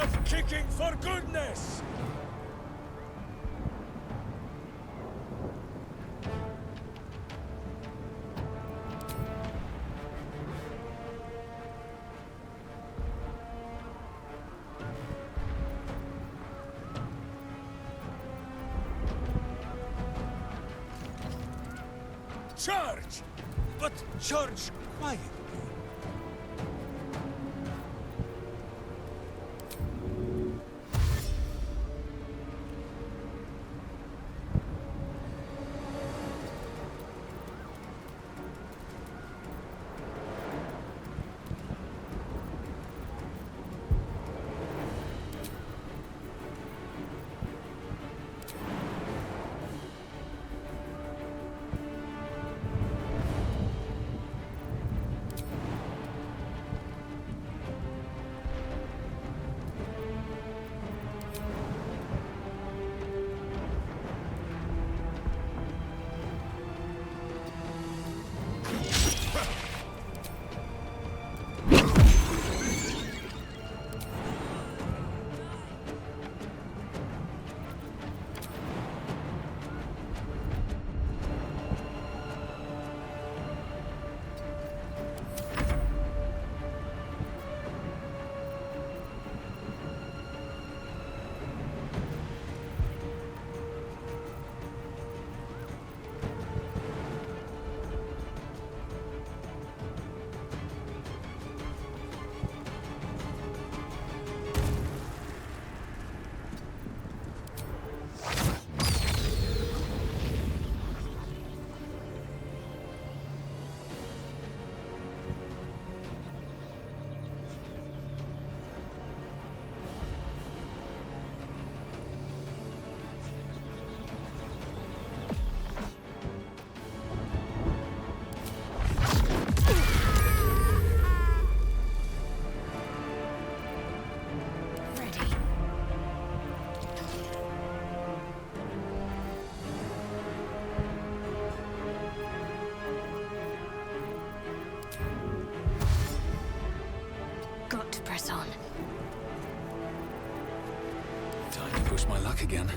Enough kicking for goodness! Charge! But charge quietly. On. Time to push my luck again.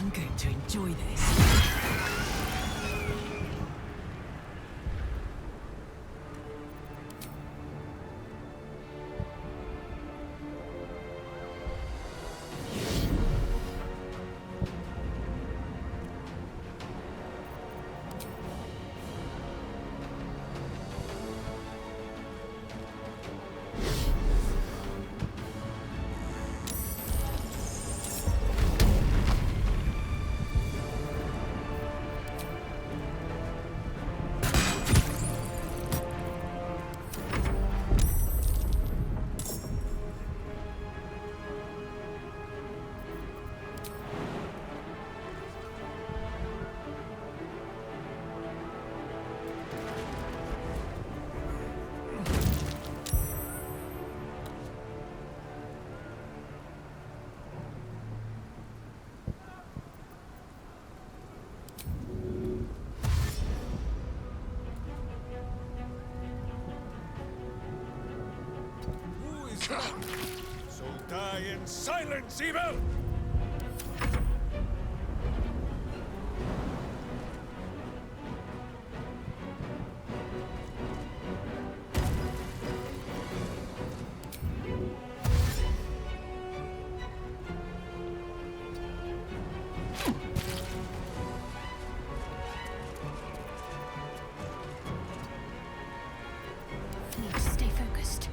I'm going to enjoy this. So die in silence, evil! Need to stay focused.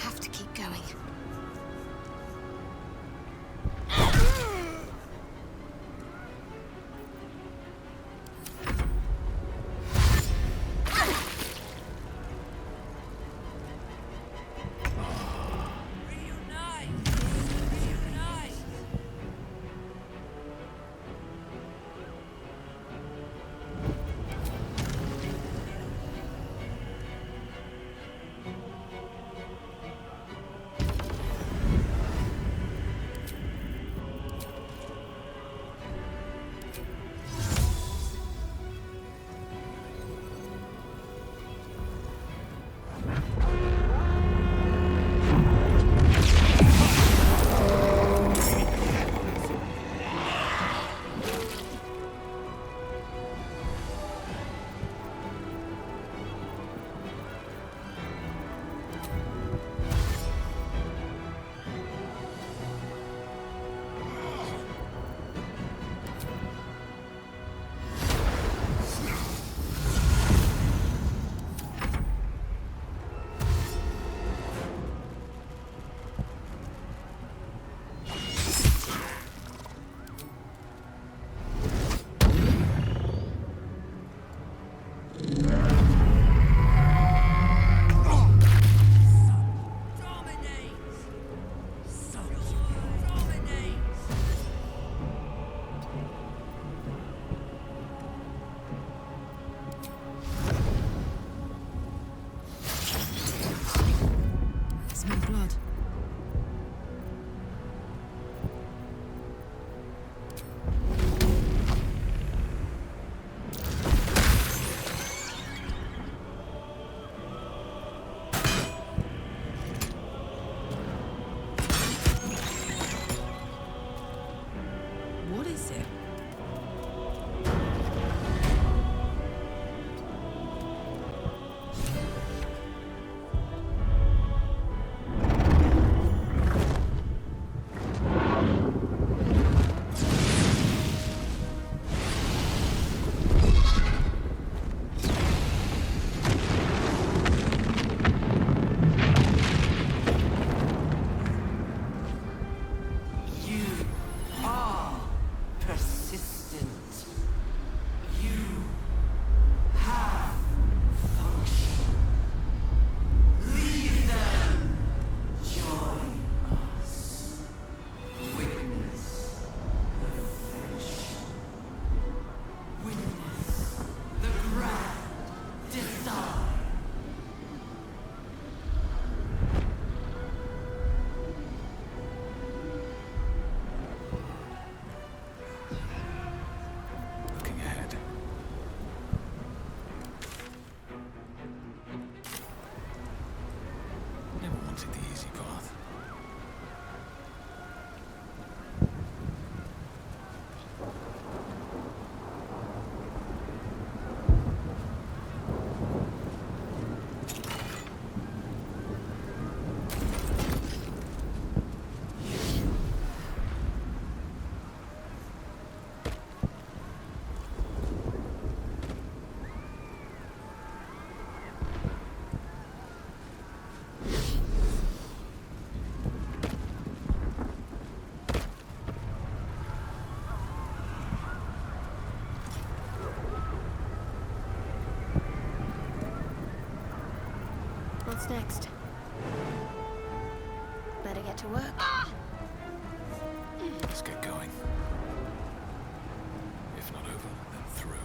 Have to keep going. next? Better get to work. Let's get going. If not over, then through.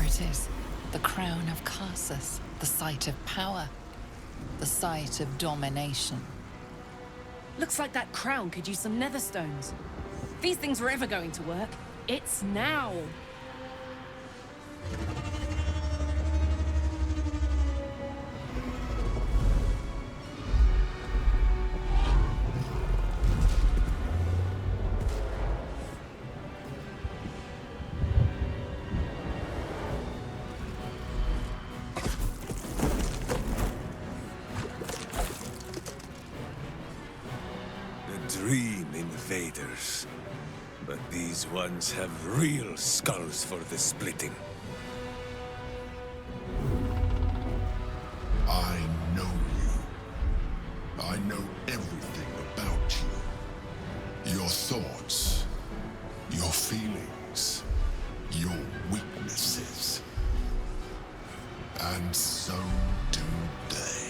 It is the crown of Karsus, the site of power, the site of domination. Looks like that crown could use some nether stones. If these things were ever going to work, it's now. Dream invaders. But these ones have real skulls for the splitting. I know you. I know everything about you. Your thoughts, your feelings, your weaknesses. And so do they.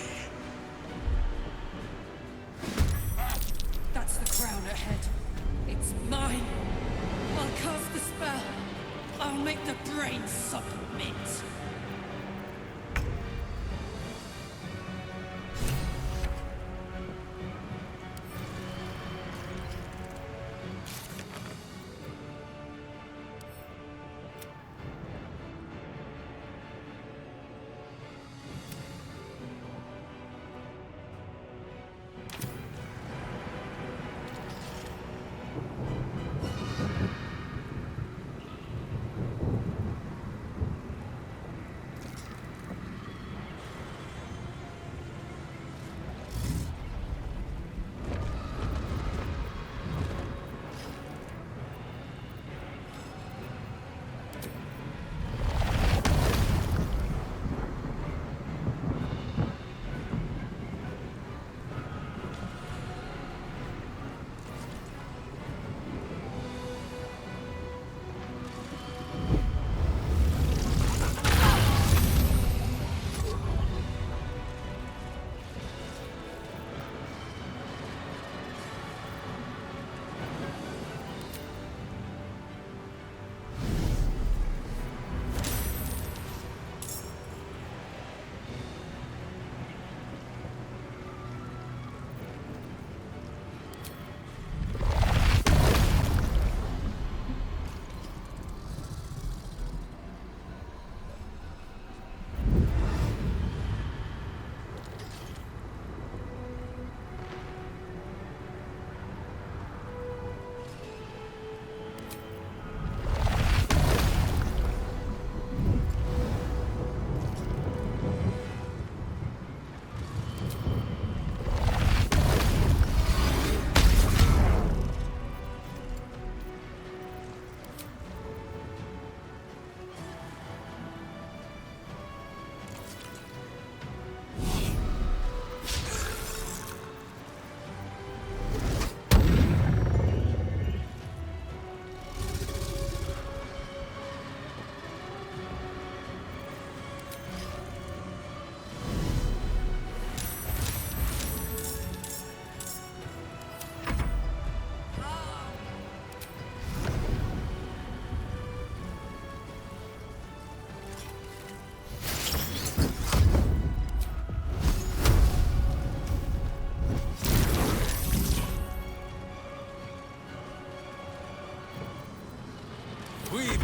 That's the crown ahead. It's mine. I'll cast the spell. I'll make the brain submit.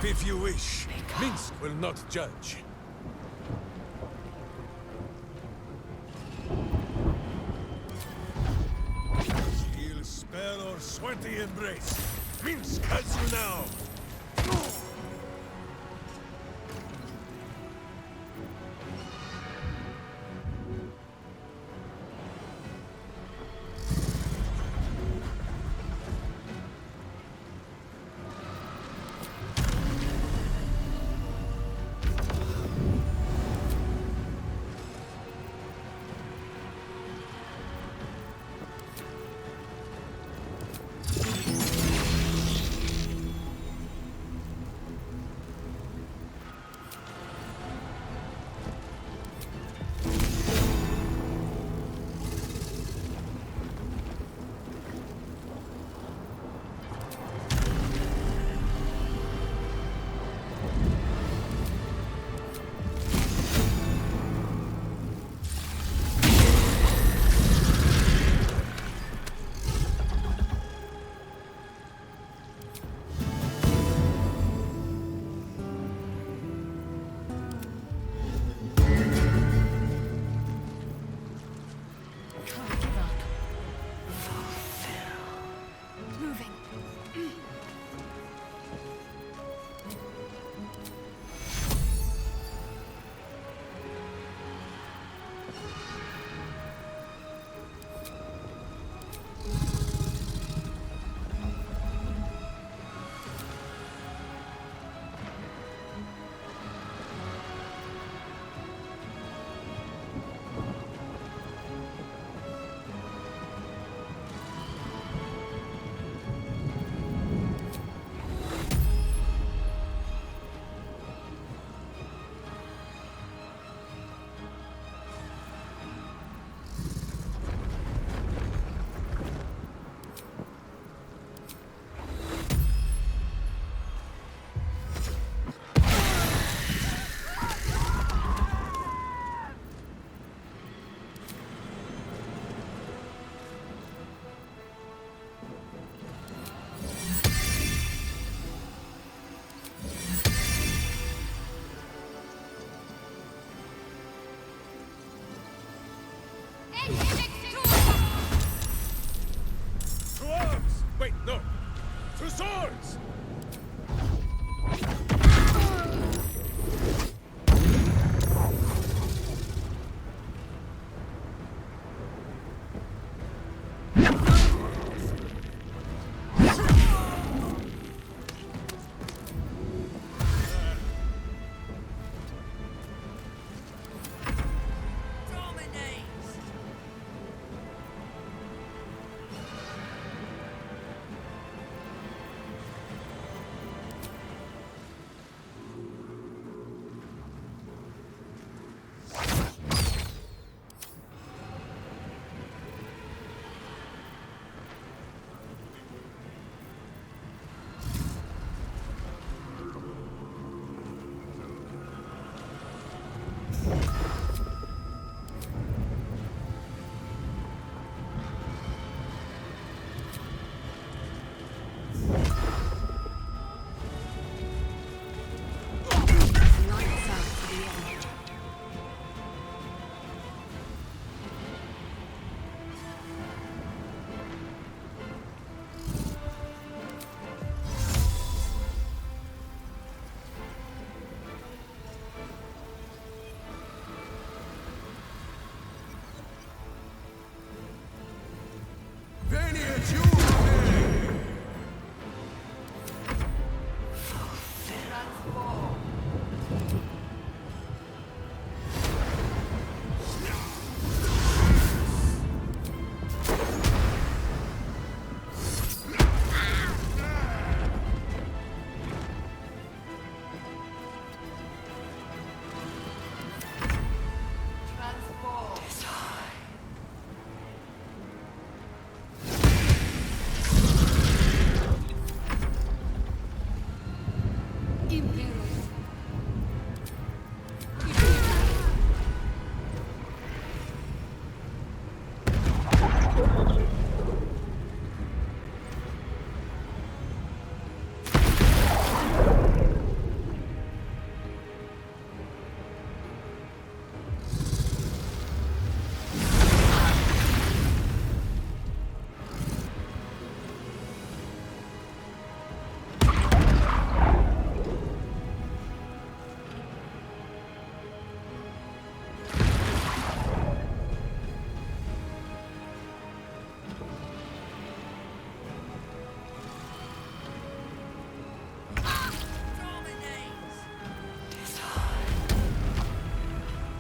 if you wish. Minsk will not judge. Steel spell or sweaty embrace. Minsk has you now. Wait, no! To swords!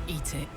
Eat it.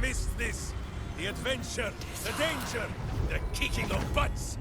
Missed this! The adventure, the danger, the kicking of butts!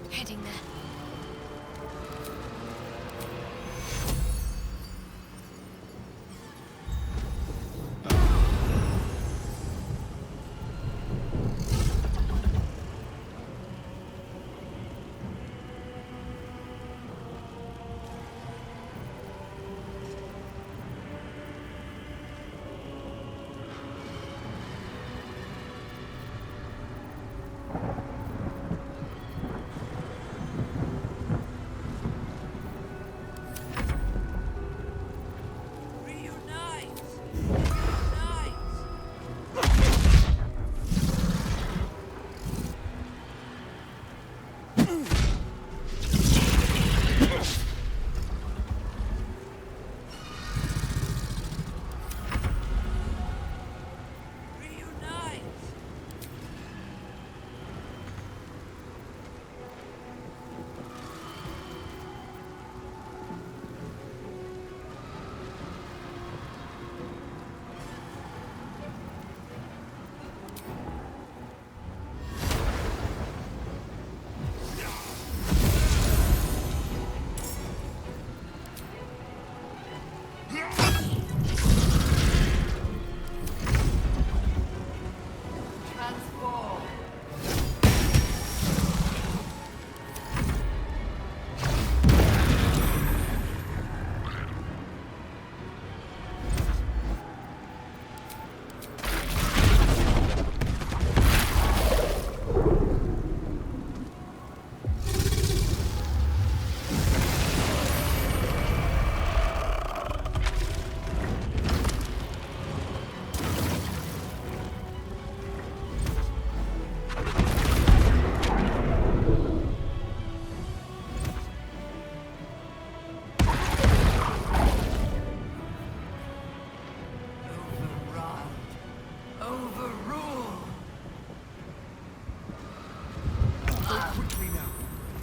Heading there.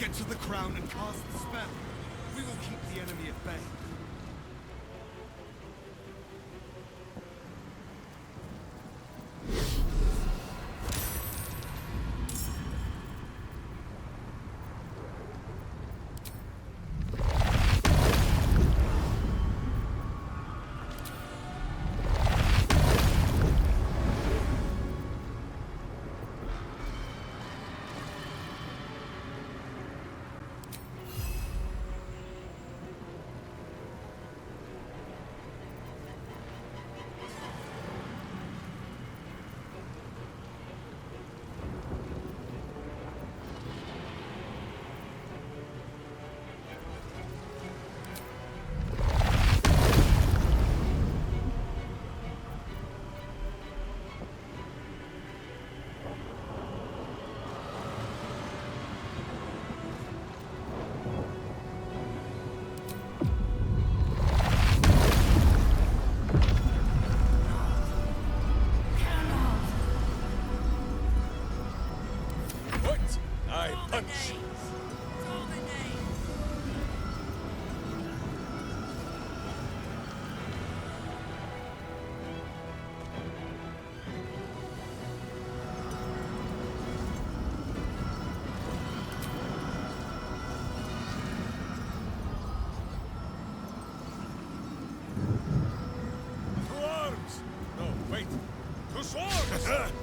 Get to the crown and cast the spell. We will keep the enemy at bay. Punch! To arms! No, wait! To swords!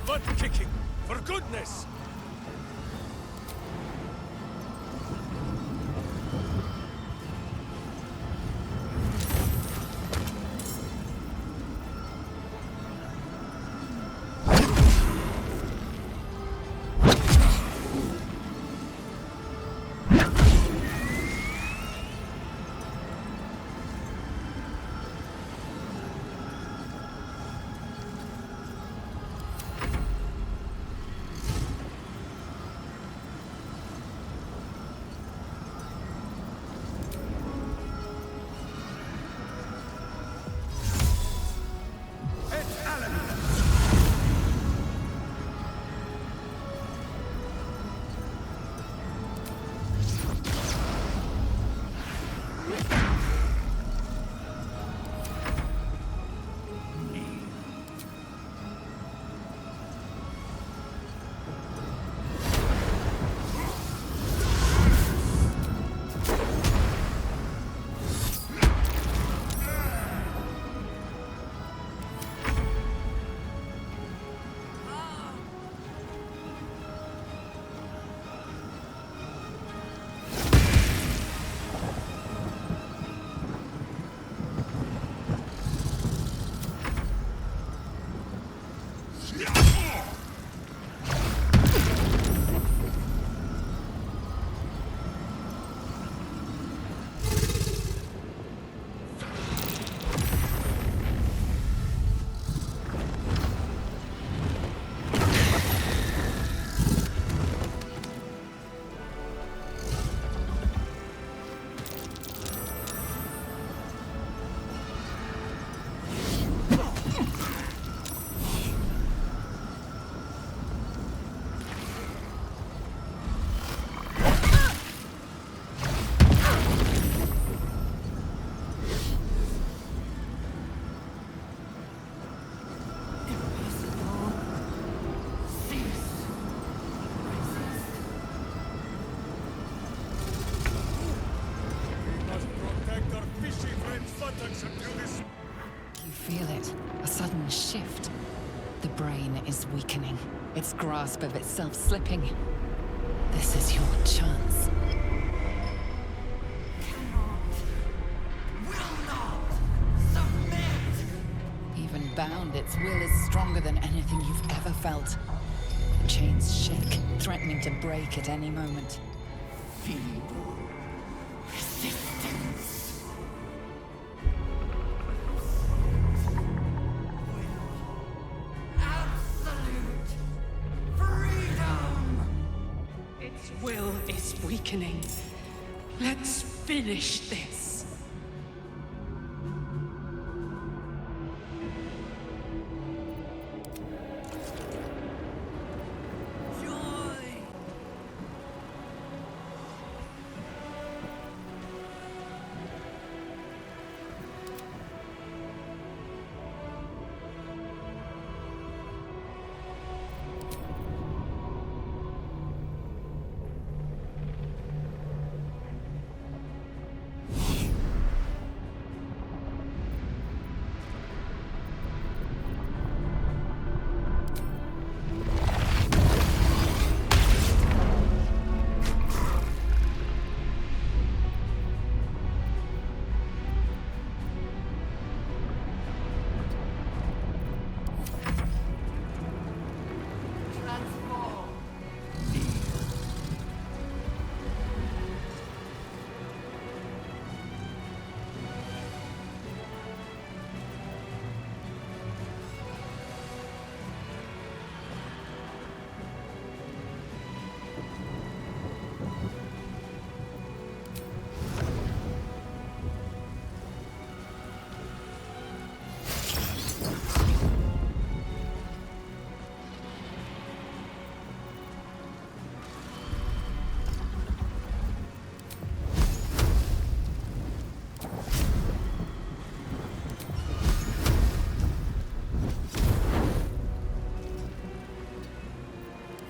Butt kicking! For goodness! spine is weakening, its grasp of itself slipping. This is your chance. Even bound, its will is stronger than anything you've ever felt. The chains shake, threatening to break at any moment. Feeble resistance. Absolute freedom. Its will is weakening. Let's finish this.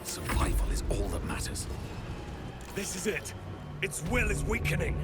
Survival is all that matters. This is it. Its will is weakening.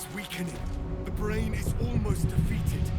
is weakening. The brain is almost defeated.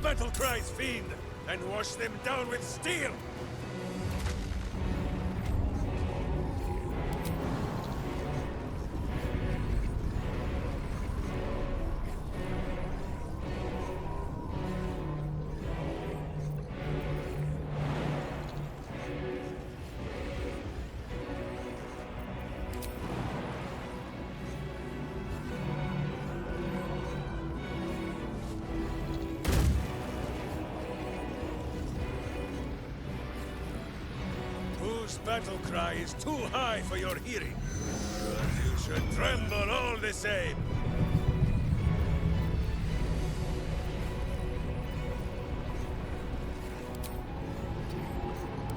battle cries, fiend, and wash them down with steel! Battle cry is too high for your hearing, but you should tremble all the same.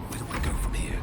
Where do I go from here?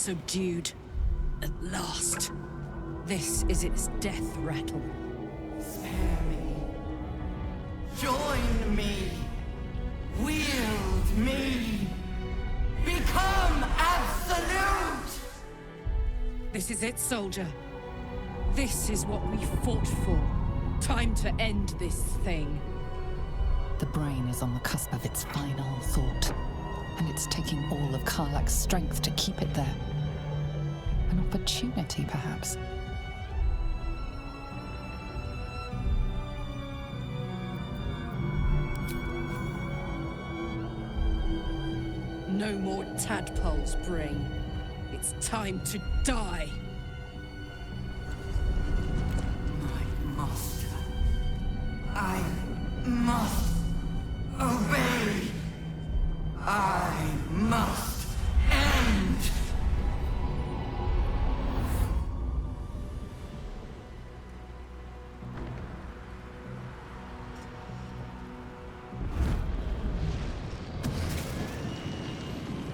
subdued. At last. This is its death rattle. Spare me. Join me. Wield me. Become absolute! This is it, soldier. This is what we fought for. Time to end this thing. The brain is on the cusp of its final thought, and it's taking all of Karlak's strength to keep it there. An opportunity, perhaps. No more tadpoles, brain. It's time to die. My master. I must obey. I must end.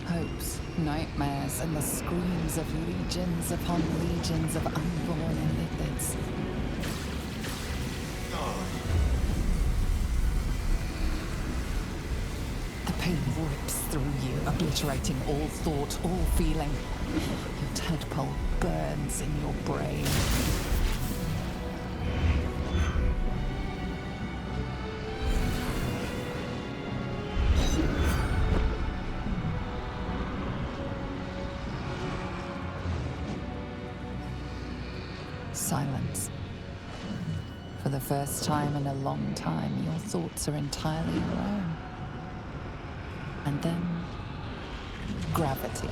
Hopes, nightmares, and the screams of legions upon legions of unborn lipids. The pain rips through you, obliterating all thought, all feeling. Your tadpole burns in your brain. Silence. For the first time in a long time, your thoughts are entirely your own. And then, gravity.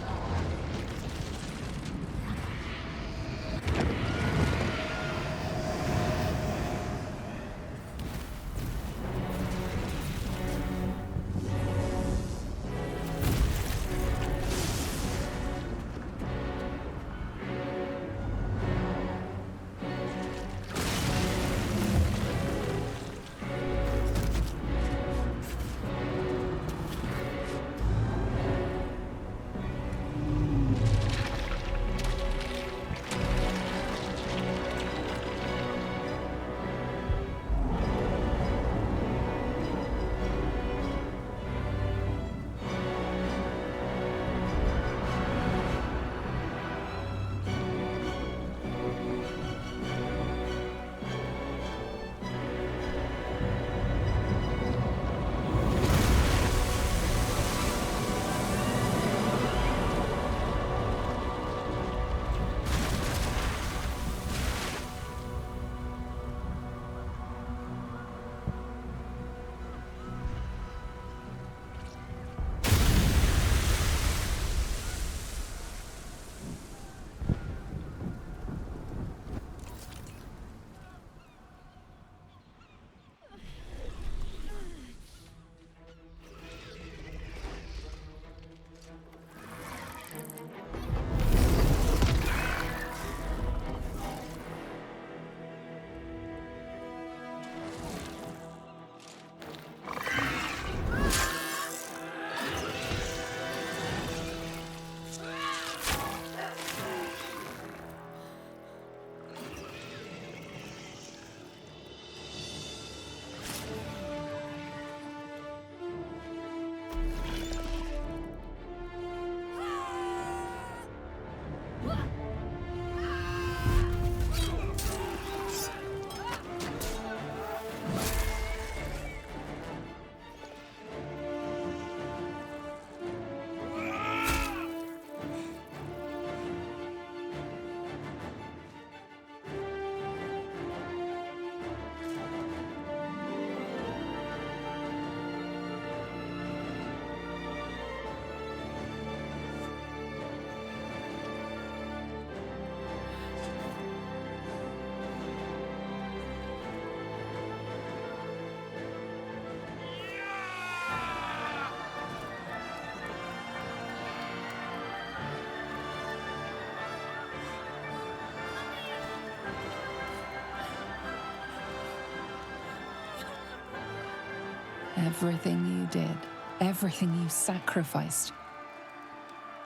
Everything you did, everything you sacrificed,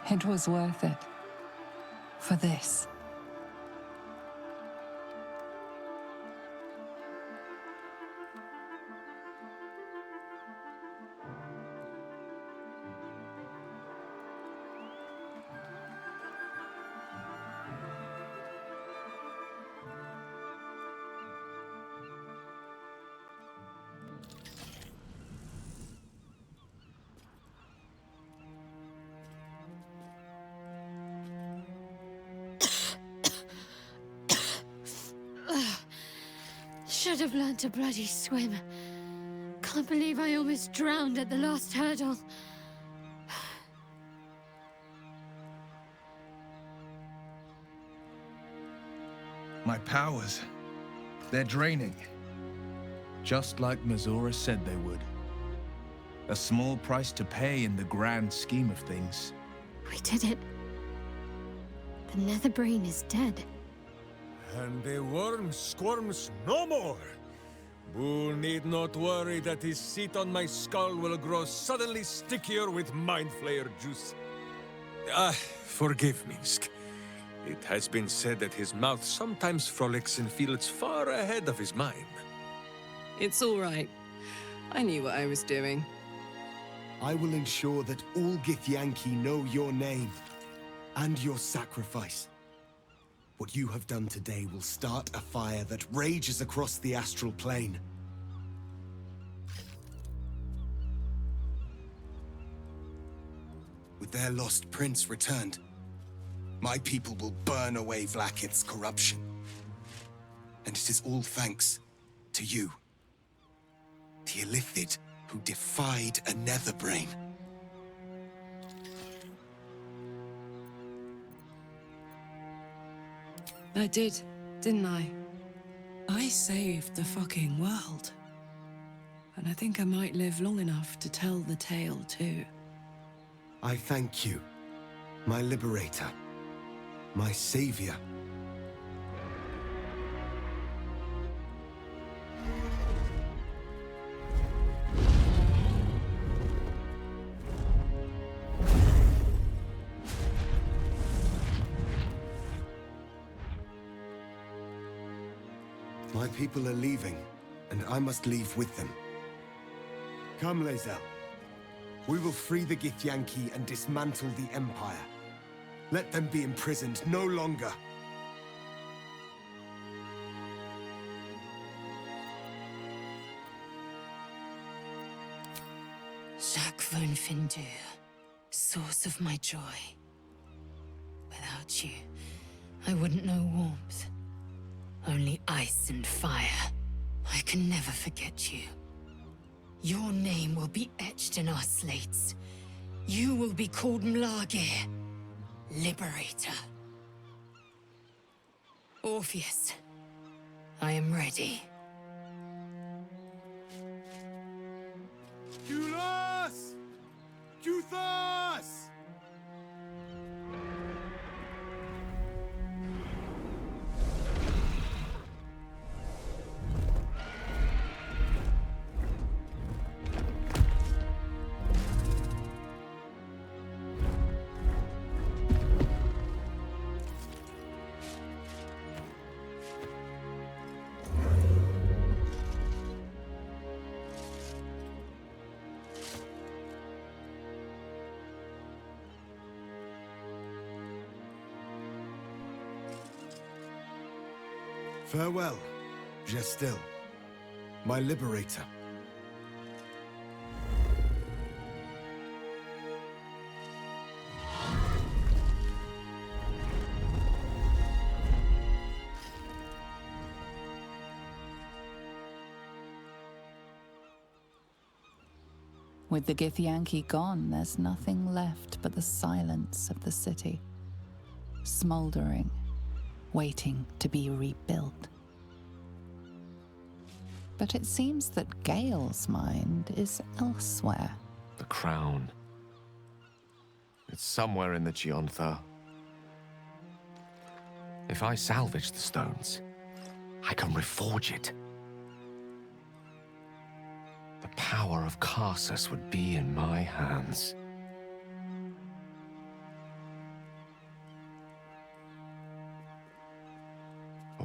it was worth it. For this. Should have learned to bloody swim. Can't believe I almost drowned at the last hurdle. My powers, they're draining. Just like Mazura said they would. A small price to pay in the grand scheme of things. We did it. The nether brain is dead. And the worm squirms no more. Boo need not worry that his seat on my skull will grow suddenly stickier with mind flayer juice. Forgive me, Sk. It has been said that his mouth sometimes frolics in fields far ahead of his mind. It's all right. I knew what I was doing. I will ensure that all Githyanki know your name and your sacrifice. What you have done today will start a fire that rages across the astral plane. With their lost prince returned, my people will burn away Vlaakith's corruption. And it is all thanks to you. The Illithid who defied a nether brain. I did, didn't I? I saved the fucking world. And I think I might live long enough to tell the tale too. I thank you, my liberator, my savior. My people are leaving, and I must leave with them. Come, Lae'zel. We will free the Githyanki and dismantle the Empire. Let them be imprisoned no longer. Shakvun Findu, source of my joy. Without you, I wouldn't know warmth. Only ice and fire. I can never forget you. Your name will be etched in our slates. You will be called Mlagir, Liberator. Orpheus, I am ready. Kulas! Kuthas! Farewell, Gestil, my liberator. With the Githyanki gone, there's nothing left but the silence of the city. Smoldering, waiting to be rebuilt. But it seems that Gale's mind is elsewhere. The crown. It's somewhere in the Giontha. If I salvage the stones, I can reforge it. The power of Karsus would be in my hands.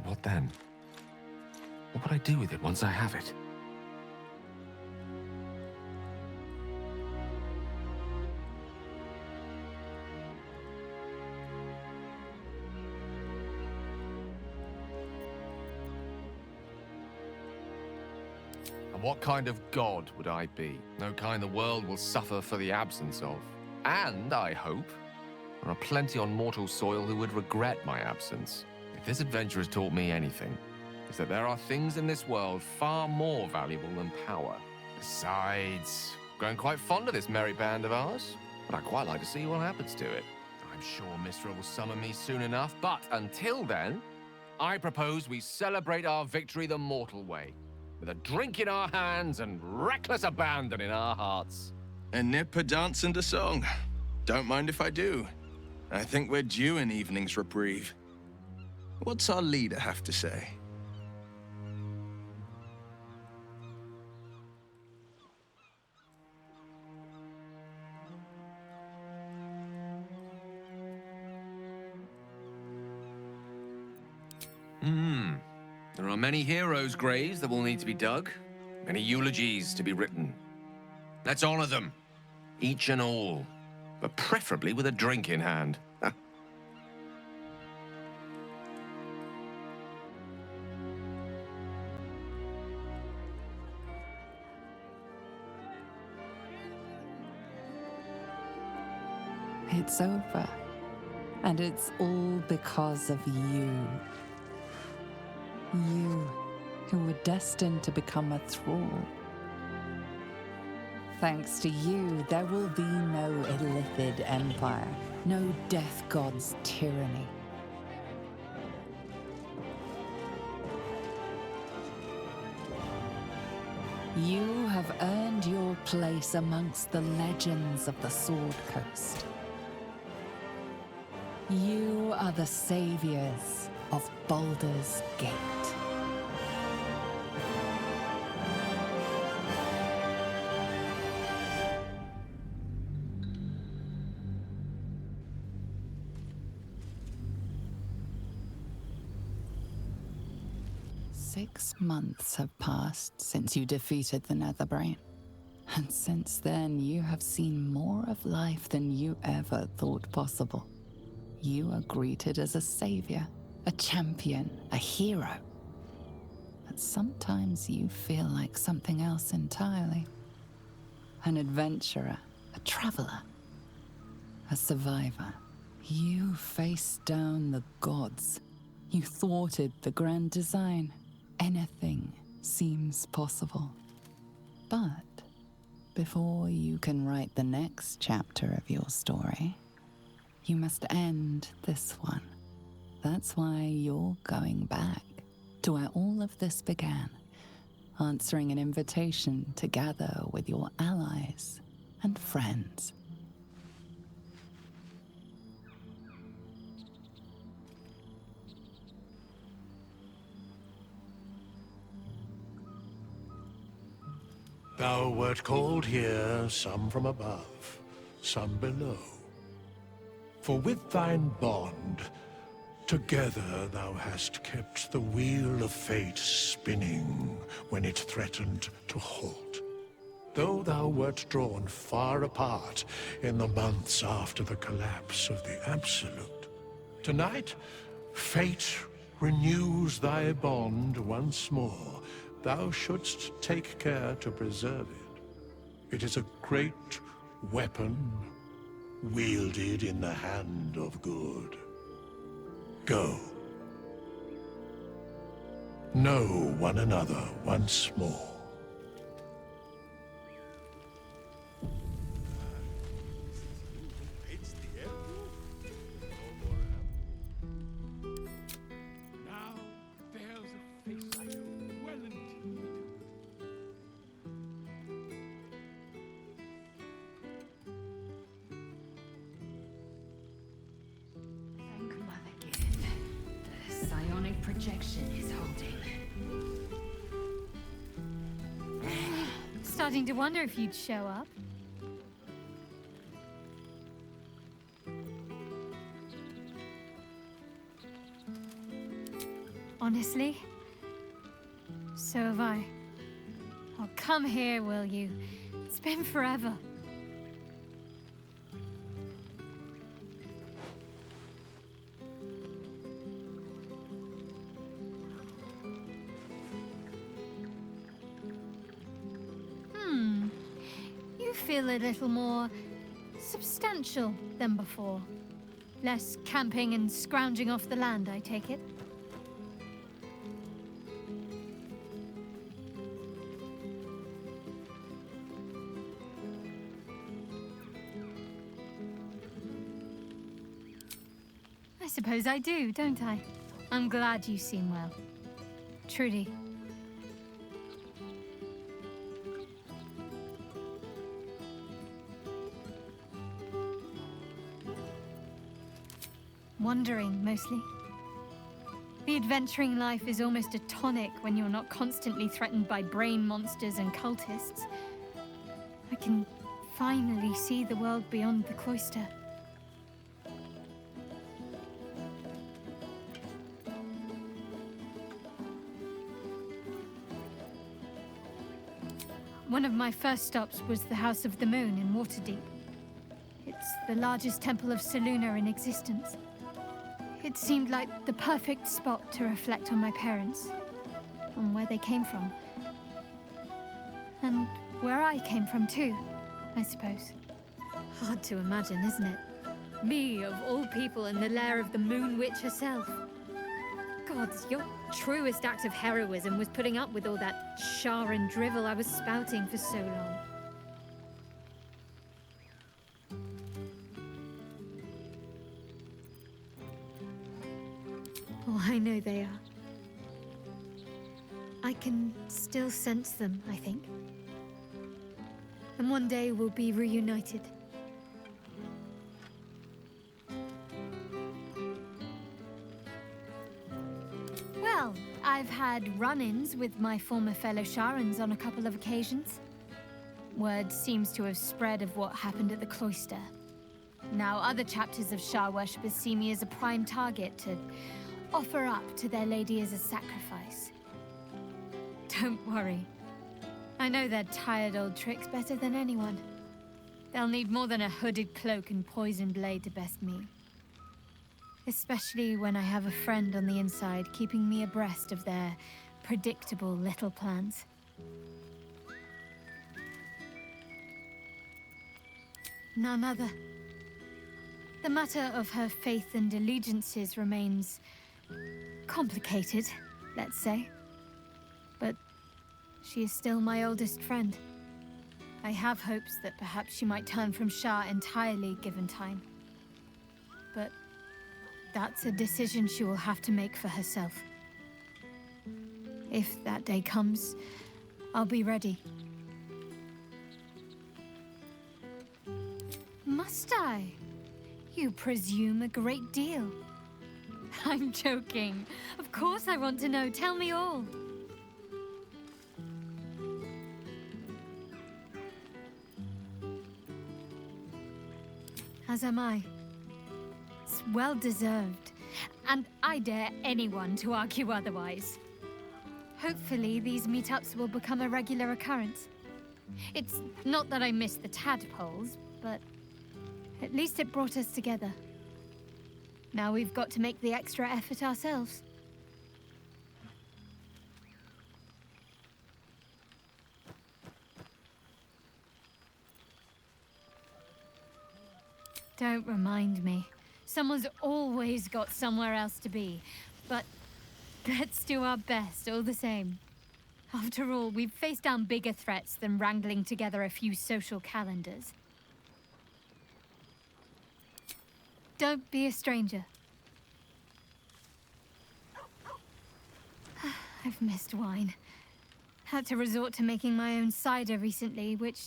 What then? What would I do with it once I have it? And what kind of god would I be? No kind the world will suffer for the absence of. And, I hope, there are plenty on mortal soil who would regret my absence. If this adventure has taught me anything, it's that there are things in this world far more valuable than power. Besides, I'm growing quite fond of this merry band of ours, but I'd quite like to see what happens to it. I'm sure Mistra will summon me soon enough, but until then, I propose we celebrate our victory the mortal way, with a drink in our hands and reckless abandon in our hearts. A nip, a dance, and a song. Don't mind if I do. I think we're due an evening's reprieve. What's our leader have to say? There are many heroes' graves that will need to be dug, many eulogies to be written. Let's honor them, each and all, but preferably with a drink in hand. It's over. And it's all because of you. You, who were destined to become a thrall. Thanks to you, there will be no Illithid empire, no death god's tyranny. You have earned your place amongst the legends of the Sword Coast. You are the saviors of Baldur's Gate. 6 months have passed since you defeated the Netherbrain. And since then, you have seen more of life than you ever thought possible. You are greeted as a savior, a champion, a hero. But sometimes you feel like something else entirely. An adventurer, a traveler, a survivor. You faced down the gods. You thwarted the grand design. Anything seems possible. But before you can write the next chapter of your story, you must end this one. That's why you're going back to where all of this began, answering an invitation to gather with your allies and friends. Thou wert called here, some from above, some below. For with thine bond, together thou hast kept the wheel of fate spinning when it threatened to halt. Though thou wert drawn far apart in the months after the collapse of the Absolute, tonight, fate renews thy bond once more. Thou shouldst take care to preserve it. It is a great weapon, wielded in the hand of good. Go. Know one another once more. Projection is holding. Starting to wonder if you'd show up. honestly. So have I. Oh, come here, will you? It's been forever. You feel a little more substantial than before. Less camping and scrounging off the land, I take it? I suppose I do, don't I? I'm glad you seem well. Trudy. Wandering, mostly. The adventuring life is almost a tonic when you're not constantly threatened by brain monsters and cultists. I can finally see the world beyond the cloister. One of my first stops was the House of the Moon in Waterdeep. It's the largest temple of Selûne in existence. It seemed like the perfect spot to reflect on my parents, on where they came from. And where I came from too, I suppose. Hard to imagine, isn't it? Me, of all people, in the lair of the Moon Witch herself. Gods, your truest act of heroism was putting up with all that char and drivel I was spouting for so long. Oh, I know they are. I can still sense them, I think. And one day we'll be reunited. Well, I've had run-ins with my former fellow Sharans on a couple of occasions. Word seems to have spread of what happened at the cloister. Now other chapters of Shar worshippers see me as a prime target to offer up to their lady as a sacrifice. Don't worry. I know their tired old tricks better than anyone. They'll need more than a hooded cloak and poisoned blade to best me. Especially when I have a friend on the inside keeping me abreast of their predictable little plans. None other. The matter of her faith and allegiances remains complicated, let's say. But she is still my oldest friend. I have hopes that perhaps she might turn from Shar entirely given time. But that's a decision she will have to make for herself. If that day comes, I'll be ready. Must I? You presume a great deal. I'm joking. Of course I want to know. Tell me all. As am I. It's well deserved. And I dare anyone to argue otherwise. Hopefully these meetups will become a regular occurrence. It's not that I miss the tadpoles, but at least it brought us together. Now we've got to make the extra effort ourselves. Don't remind me. Someone's always got somewhere else to be. But let's do our best all the same. After all, we've faced down bigger threats than wrangling together a few social calendars. Don't be a stranger. I've missed wine. Had to resort to making my own cider recently, which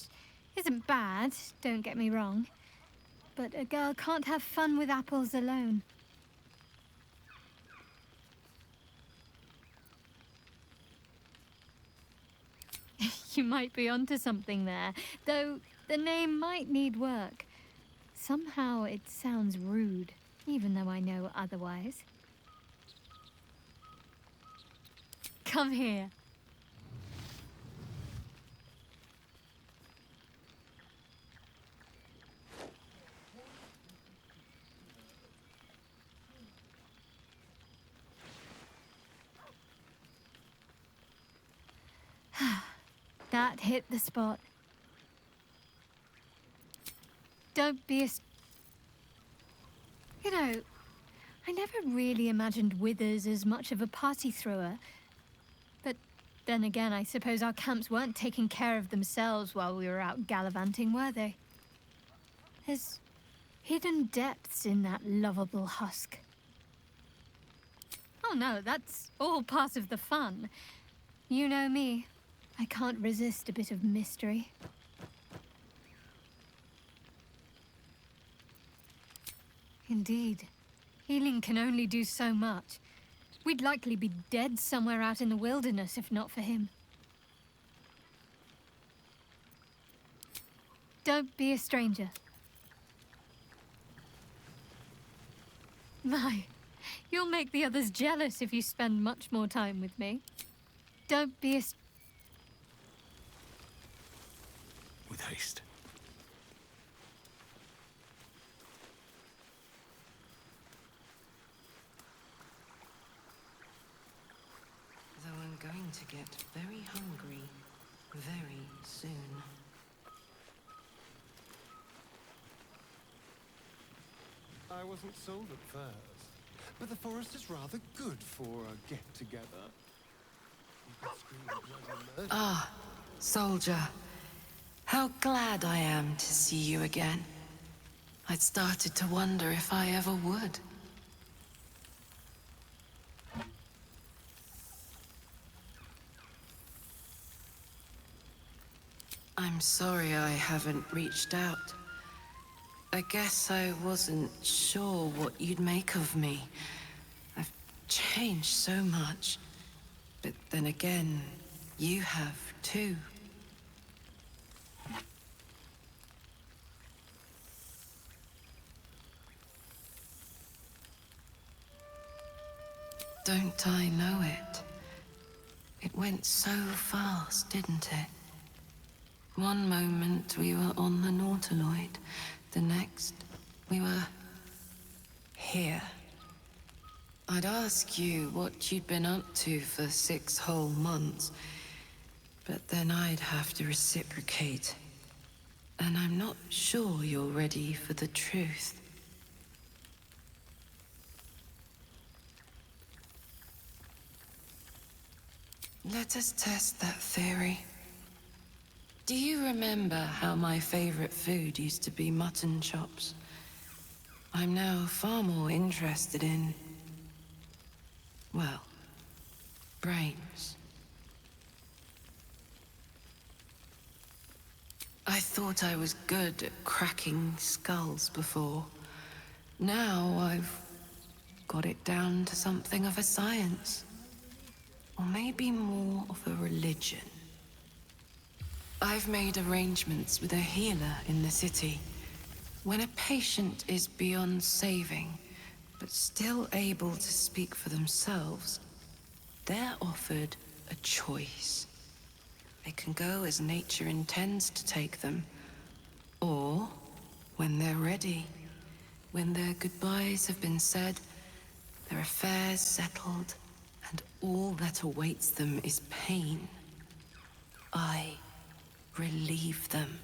isn't bad, don't get me wrong. But a girl can't have fun with apples alone. You might be onto something there, though the name might need work. Somehow it sounds rude, even though I know otherwise. Come here. That hit the spot. Don't be a... You know, I never really imagined Withers as much of a party thrower. But then again, I suppose our camps weren't taking care of themselves while we were out gallivanting, were they? There's hidden depths in that lovable husk. Oh no, that's all part of the fun. You know me. I can't resist a bit of mystery. Indeed. Healing can only do so much. We'd likely be dead somewhere out in the wilderness if not for him. Don't be a stranger. My, you'll make the others jealous if you spend much more time with me. Don't be a... With haste. Though I'm going to get very hungry very soon. I wasn't sold at first, but the forest is rather good for a get-together. Ah, soldier. How glad I am to see you again. I'd started to wonder if I ever would. I'm sorry I haven't reached out. I guess I wasn't sure what you'd make of me. I've changed so much. But then again, you have too. Don't I know it? It went so fast, didn't it? One moment we were on the Nautiloid, the next we were here. I'd ask you what you'd been up to for 6 whole months, but then I'd have to reciprocate. And I'm not sure you're ready for the truth. Let us test that theory. Do you remember how my favorite food used to be mutton chops? I'm now far more interested in, well, brains. I thought I was good at cracking skulls before. Now I've got it down to something of a science. Or maybe more of a religion. I've made arrangements with a healer in the city. When a patient is beyond saving, but still able to speak for themselves, they're offered a choice. They can go as nature intends to take them, or when they're ready, when their goodbyes have been said, their affairs settled, and all that awaits them is pain, I relieve them.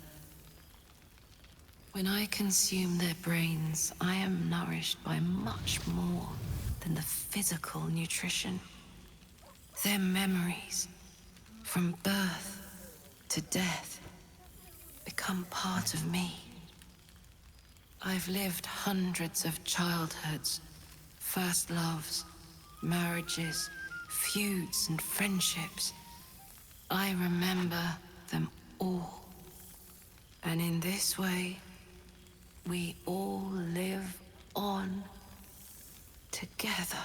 When I consume their brains, I am nourished by much more than the physical nutrition. Their memories, from birth to death, become part of me. I've lived hundreds of childhoods, first loves, marriages, feuds and friendships. I remember them all. And in this way, we all live on together.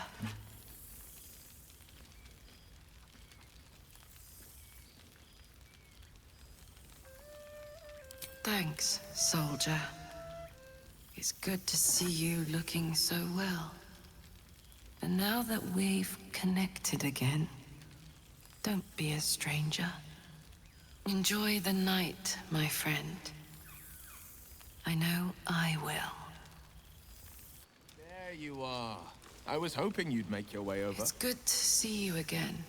Thanks, soldier. It's good to see you looking so well. And now that we've connected again, Don't be a stranger. Enjoy the night, my friend. I know I will. There you are. I was hoping you'd make your way over. It's good to see you again.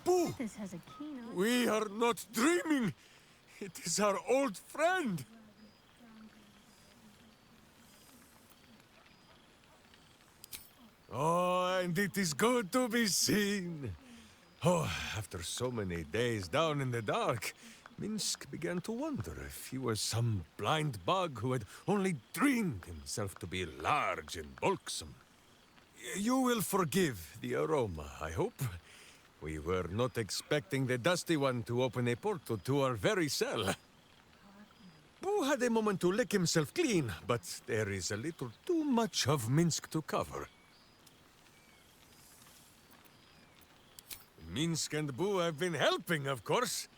Boo! This has a keynote. We are not dreaming. It is our old friend. Oh, and it is good to be seen. Oh, after so many days down in the dark, Minsk began to wonder if he was some blind bug who had only dreamed himself to be large and bulksome. You will forgive the aroma, I hope. We were not expecting the Dusty One to open a portal to our very cell. Boo had a moment to lick himself clean, but there is a little too much of Minsk to cover. Minsk and Boo have been helping, of course.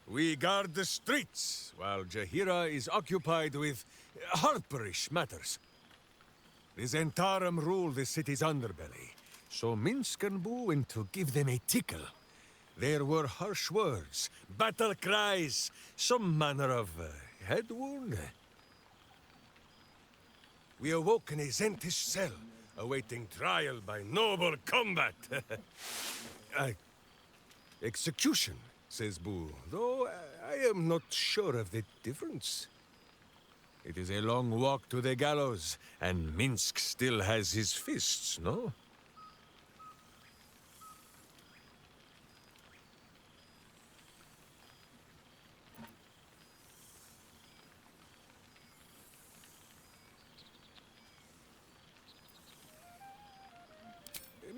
We guard the streets, while Jahira is occupied with harperish matters. The Zentarum rule the city's underbelly, so Minsk and Boo went to give them a tickle. There were harsh words, battle cries, some manner of head wound. We awoke in a Zentish cell, awaiting trial by noble combat. Execution, says Boo, though I am not sure of the difference. It is a long walk to the gallows, and Minsk still has his fists, no?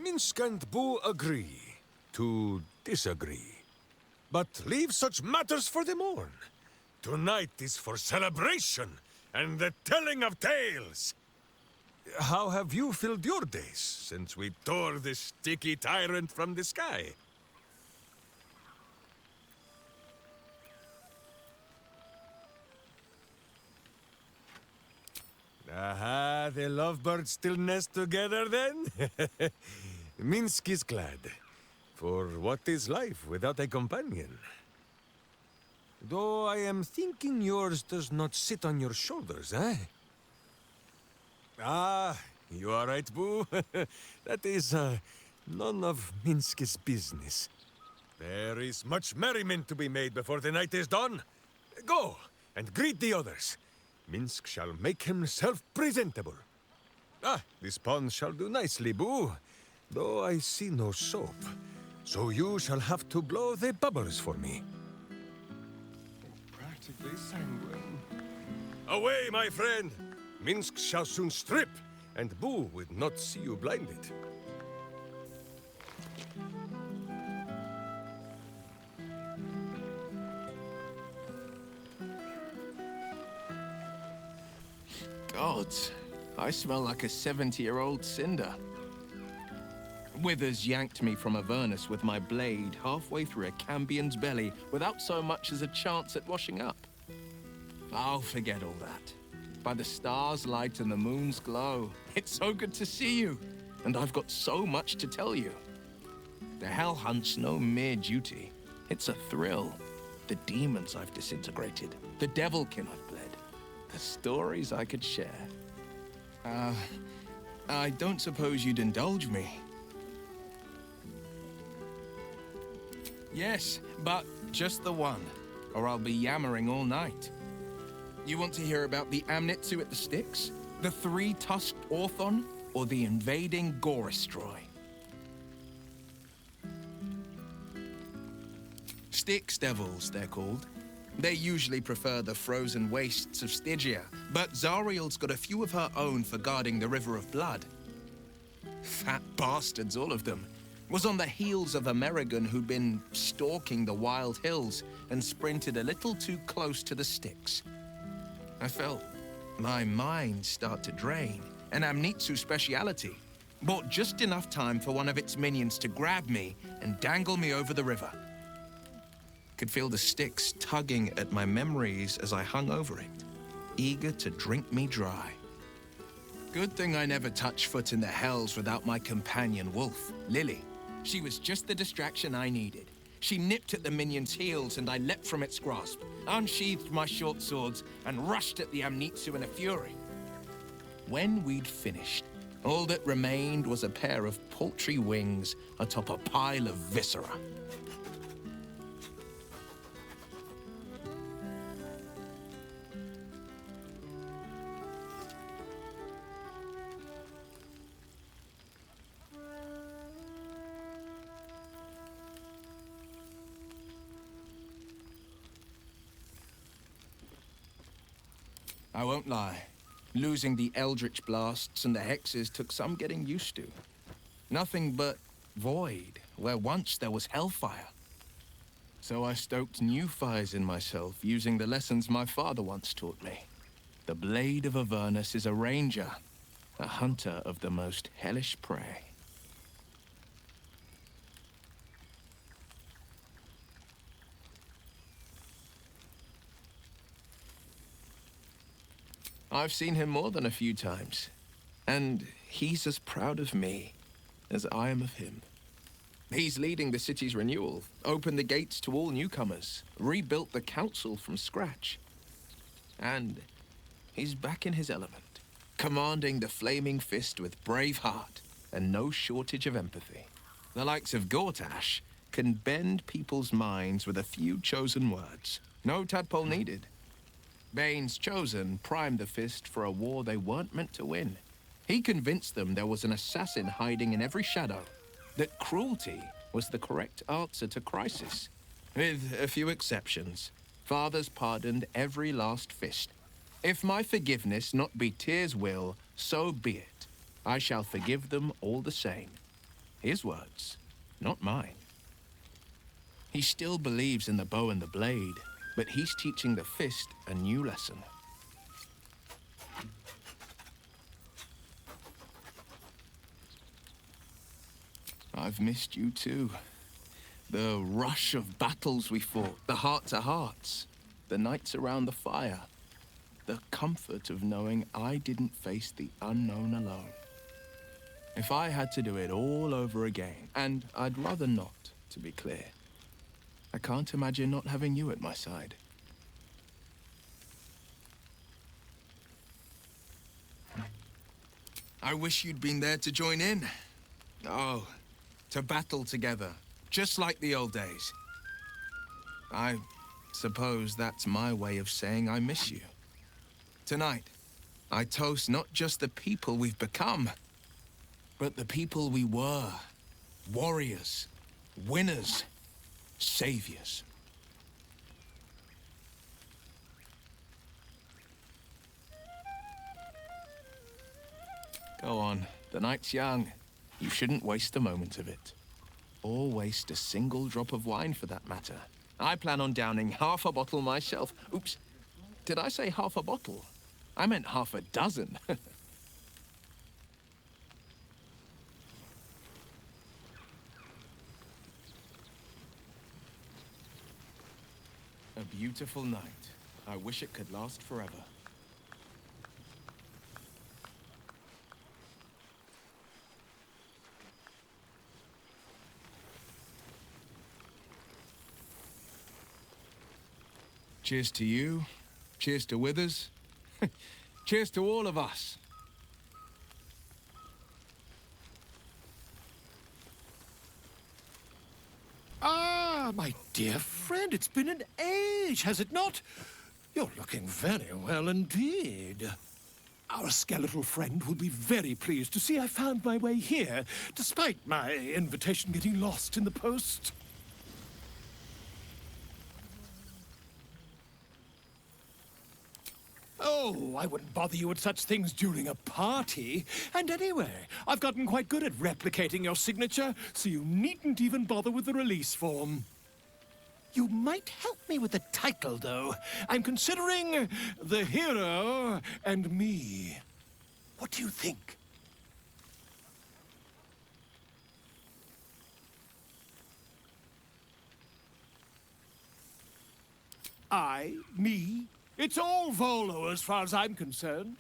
Minsk and Boo agree to disagree. But leave such matters for the morn. Tonight is for celebration and the telling of tales. How have you filled your days since we tore this sticky tyrant from the sky? Aha, the lovebirds still nest together then? Minsk is glad. For what is life without a companion? Though I am thinking yours does not sit on your shoulders, eh? Ah, you are right, Boo. That is, none of Minsk's business. There is much merriment to be made before the night is done. Go, and greet the others. Minsk shall make himself presentable. Ah, this pond shall do nicely, Boo. Though I see no soap. So you shall have to blow the bubbles for me. Practically sanguine. Away, my friend! Minsk shall soon strip, and Boo would not see you blinded. Gods, I smell like a 70-year-old cinder. Withers yanked me from Avernus with my blade halfway through a Cambion's belly without so much as a chance at washing up. I'll forget all that. By the stars' light and the moon's glow, it's so good to see you, and I've got so much to tell you. The Hell Hunt's no mere duty. It's a thrill. The demons I've disintegrated, the devilkin I've bled, the stories I could share. I don't suppose you'd indulge me. Yes, but just the one, or I'll be yammering all night. You want to hear about the Amnitsu at the Styx, the three-tusked Orthon, or the invading Goristroy? Styx devils, they're called. They usually prefer the frozen wastes of Stygia, but Zariel's got a few of her own for guarding the River of Blood. Fat bastards, all of them. Was on the heels of Amerigan who'd been stalking the wild hills and sprinted a little too close to the Styx. I felt my mind start to drain, an Amnitsu speciality. Bought just enough time for one of its minions to grab me and dangle me over the river. Could feel the Styx tugging at my memories as I hung over it. eager to drink me dry. Good thing I never touched foot in the hells without my companion wolf, Lily. She was just the distraction I needed. She nipped at the minion's heels and I leapt from its grasp, unsheathed my short swords, and rushed at the Amnitsu in a fury. When we'd finished, all that remained was a pair of paltry wings atop a pile of viscera. I won't lie. Losing the Eldritch Blasts and the Hexes took some getting used to. Nothing but void, where once there was hellfire. So I stoked new fires in myself, using the lessons my father once taught me. The Blade of Avernus is a ranger, a hunter of the most hellish prey. I've seen him more than a few times, and he's as proud of me as I am of him. He's leading the city's renewal, opened the gates to all newcomers, rebuilt the council from scratch. And he's back in his element, commanding the Flaming Fist with brave heart and no shortage of empathy. The likes of Gortash can bend people's minds with a few chosen words. No tadpole needed. Bane's Chosen primed the Fist for a war they weren't meant to win. He convinced them there was an assassin hiding in every shadow, that cruelty was the correct answer to crisis. With a few exceptions, fathers pardoned every last Fist. If my forgiveness not be Tyr's will, so be it. I shall forgive them all the same. His words, not mine. He still believes in the bow and the blade, but he's teaching the Fist a new lesson. I've missed you too. The rush of battles we fought, the heart-to-hearts, the nights around the fire, the comfort of knowing I didn't face the unknown alone. If I had to do it all over again, and I'd rather not, to be clear, I can't imagine not having you at my side. I wish you'd been there to join in. Oh, to battle together, just like the old days. I suppose that's my way of saying I miss you. Tonight, I toast not just the people we've become, but the people we were. Warriors, winners, saviors. Go on, the night's young. You shouldn't waste a moment of it. Or waste a single drop of wine for that matter. I plan on downing half a bottle myself. Oops, did I say half a bottle? I meant half a dozen. A beautiful night. I wish it could last forever. Cheers to you. Cheers to Withers. Cheers to all of us. Ah, my dear friend, it's been an age, has it not? You're looking very well indeed. Our skeletal friend will be very pleased to see I found my way here, despite my invitation getting lost in the post. Oh, I wouldn't bother you with such things during a party. And anyway, I've gotten quite good at replicating your signature, so you needn't even bother with the release form. You might help me with the title, though. I'm considering The Hero and Me. What do you think? I, me, It's all Volo as far as I'm concerned.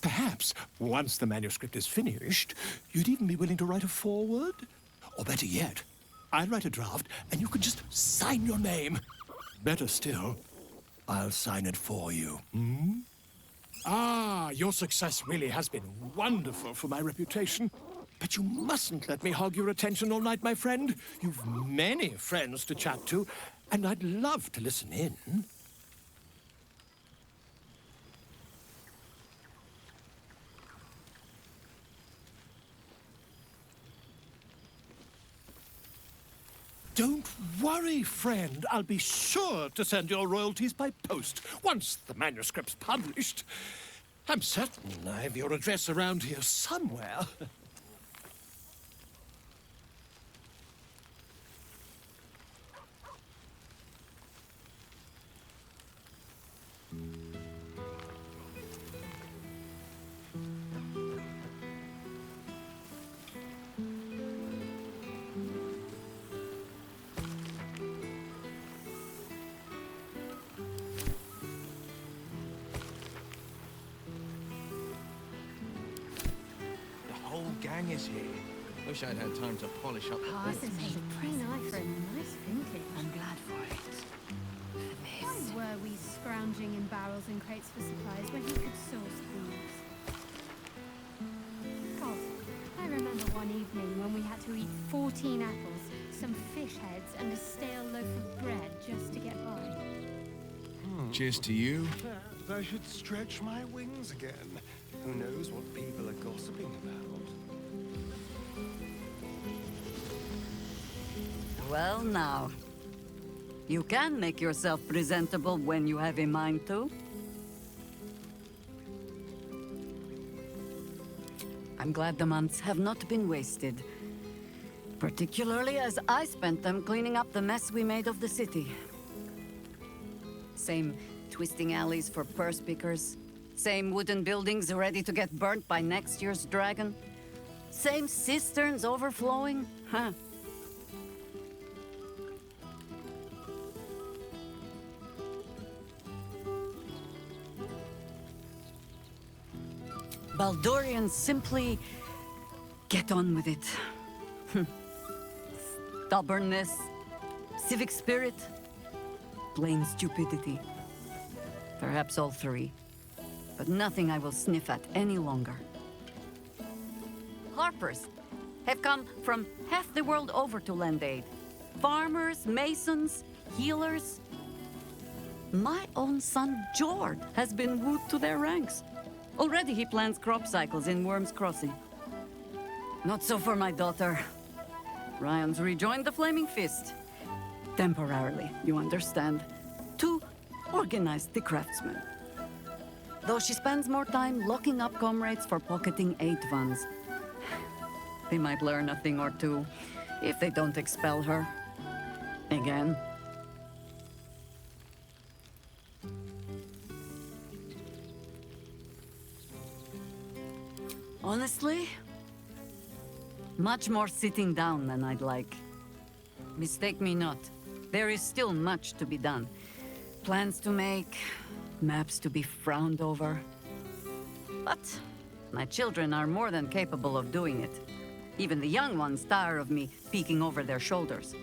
Perhaps, once the manuscript is finished, you'd even be willing to write a foreword? Or better yet, I'll write a draft and you can just sign your name. Better still, I'll sign it for you. Hmm? Ah, your success really has been wonderful for my reputation. But you mustn't let me hog your attention all night, my friend. You've many friends to chat to, and I'd love to listen in. Don't worry, friend. I'll be sure to send your royalties by post once the manuscript's published. I'm certain I have your address around here somewhere. Gang is here. Wish I'd had time to polish up the This is a pretty nice for a nice vintage. I'm glad for it. For Why this. were we scrounging in barrels and crates for supplies when he could source these? God, I remember one evening when we had to eat 14 apples, some fish heads, and a stale loaf of bread just to get by. Cheers to you. Perhaps I should stretch my wings again. Who knows what people are gossiping about? Well, now. You can make yourself presentable when you have a mind to. I'm glad the months have not been wasted. Particularly as I spent them cleaning up the mess we made of the city. Same twisting alleys for purse pickers. Same wooden buildings ready to get burnt by next year's dragon. Same cisterns overflowing. Huh. Baldurians simply get on with it. Stubbornness, civic spirit, plain stupidity. Perhaps all three, but nothing I will sniff at any longer. Harpers have come from half the world over to lend aid. Farmers, masons, healers. My own son, Jord, has been wooed to their ranks. Already he plans crop cycles in Worm's Crossing. Not so for my daughter. Ryan's rejoined the Flaming Fist. Temporarily, you understand. To organize the craftsmen. Though she spends more time locking up comrades for pocketing aid funds. They might learn a thing or two, if they don't expel her. Again. Honestly, much more sitting down than I'd like. Mistake me not, there is still much to be done. Plans to make, maps to be frowned over. But my children are more than capable of doing it. Even the young ones tire of me peeking over their shoulders.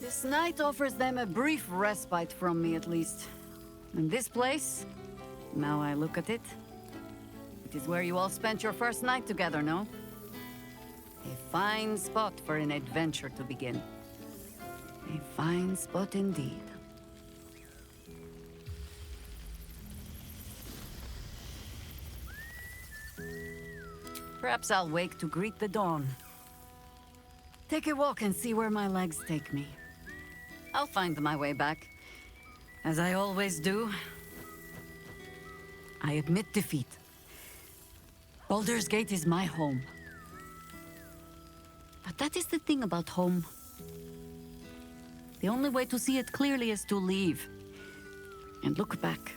This night offers them a brief respite from me at least. And this place, now I look at it, it is where you all spent your first night together, no? A fine spot for an adventure to begin. A fine spot indeed. Perhaps I'll wake to greet the dawn. Take a walk and see where my legs take me. I'll find my way back, as I always do. I admit defeat. Baldur's Gate is my home. But that is the thing about home. The only way to see it clearly is to leave. And look back.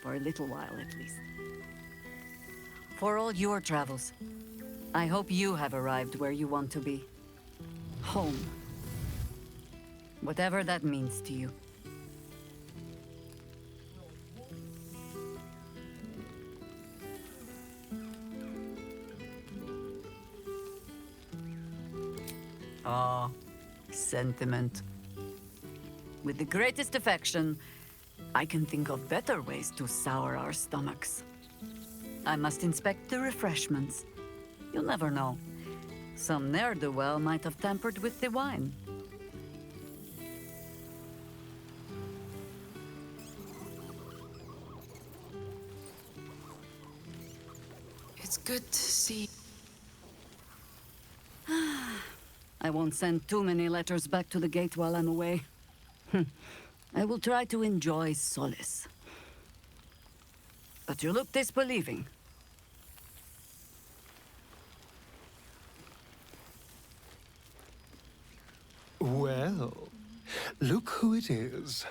For a little while, at least. For all your travels, I hope you have arrived where you want to be. Home. Whatever that means to you. Ah, sentiment. With the greatest affection, I can think of better ways to sour our stomachs. I must inspect the refreshments. You'll never know. Some ne'er-do-well might have tampered with the wine. It's good to see. I won't send too many letters back to the gate while I'm away. I will try to enjoy solace. But you look disbelieving. Well, look who it is.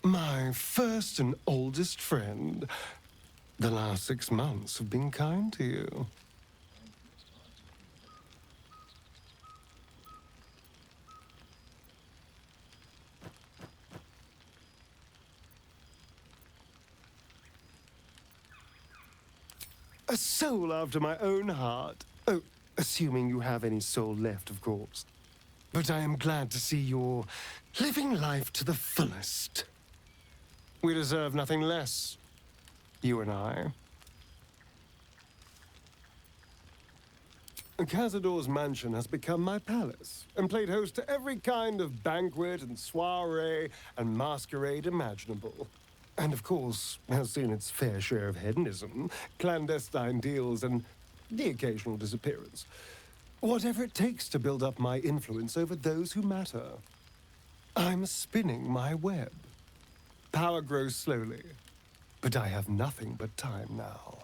My first and oldest friend. The last 6 months have been kind to you. A soul after my own heart. Oh, assuming you have any soul left, of course. But I am glad to see you're living life to the fullest. We deserve nothing less, you and I. Cazador's mansion has become my palace, and played host to every kind of banquet and soiree and masquerade imaginable. And of course, has seen its fair share of hedonism, clandestine deals, and the occasional disappearance. Whatever it takes to build up my influence over those who matter. I'm spinning my web. Power grows slowly, but I have nothing but time now.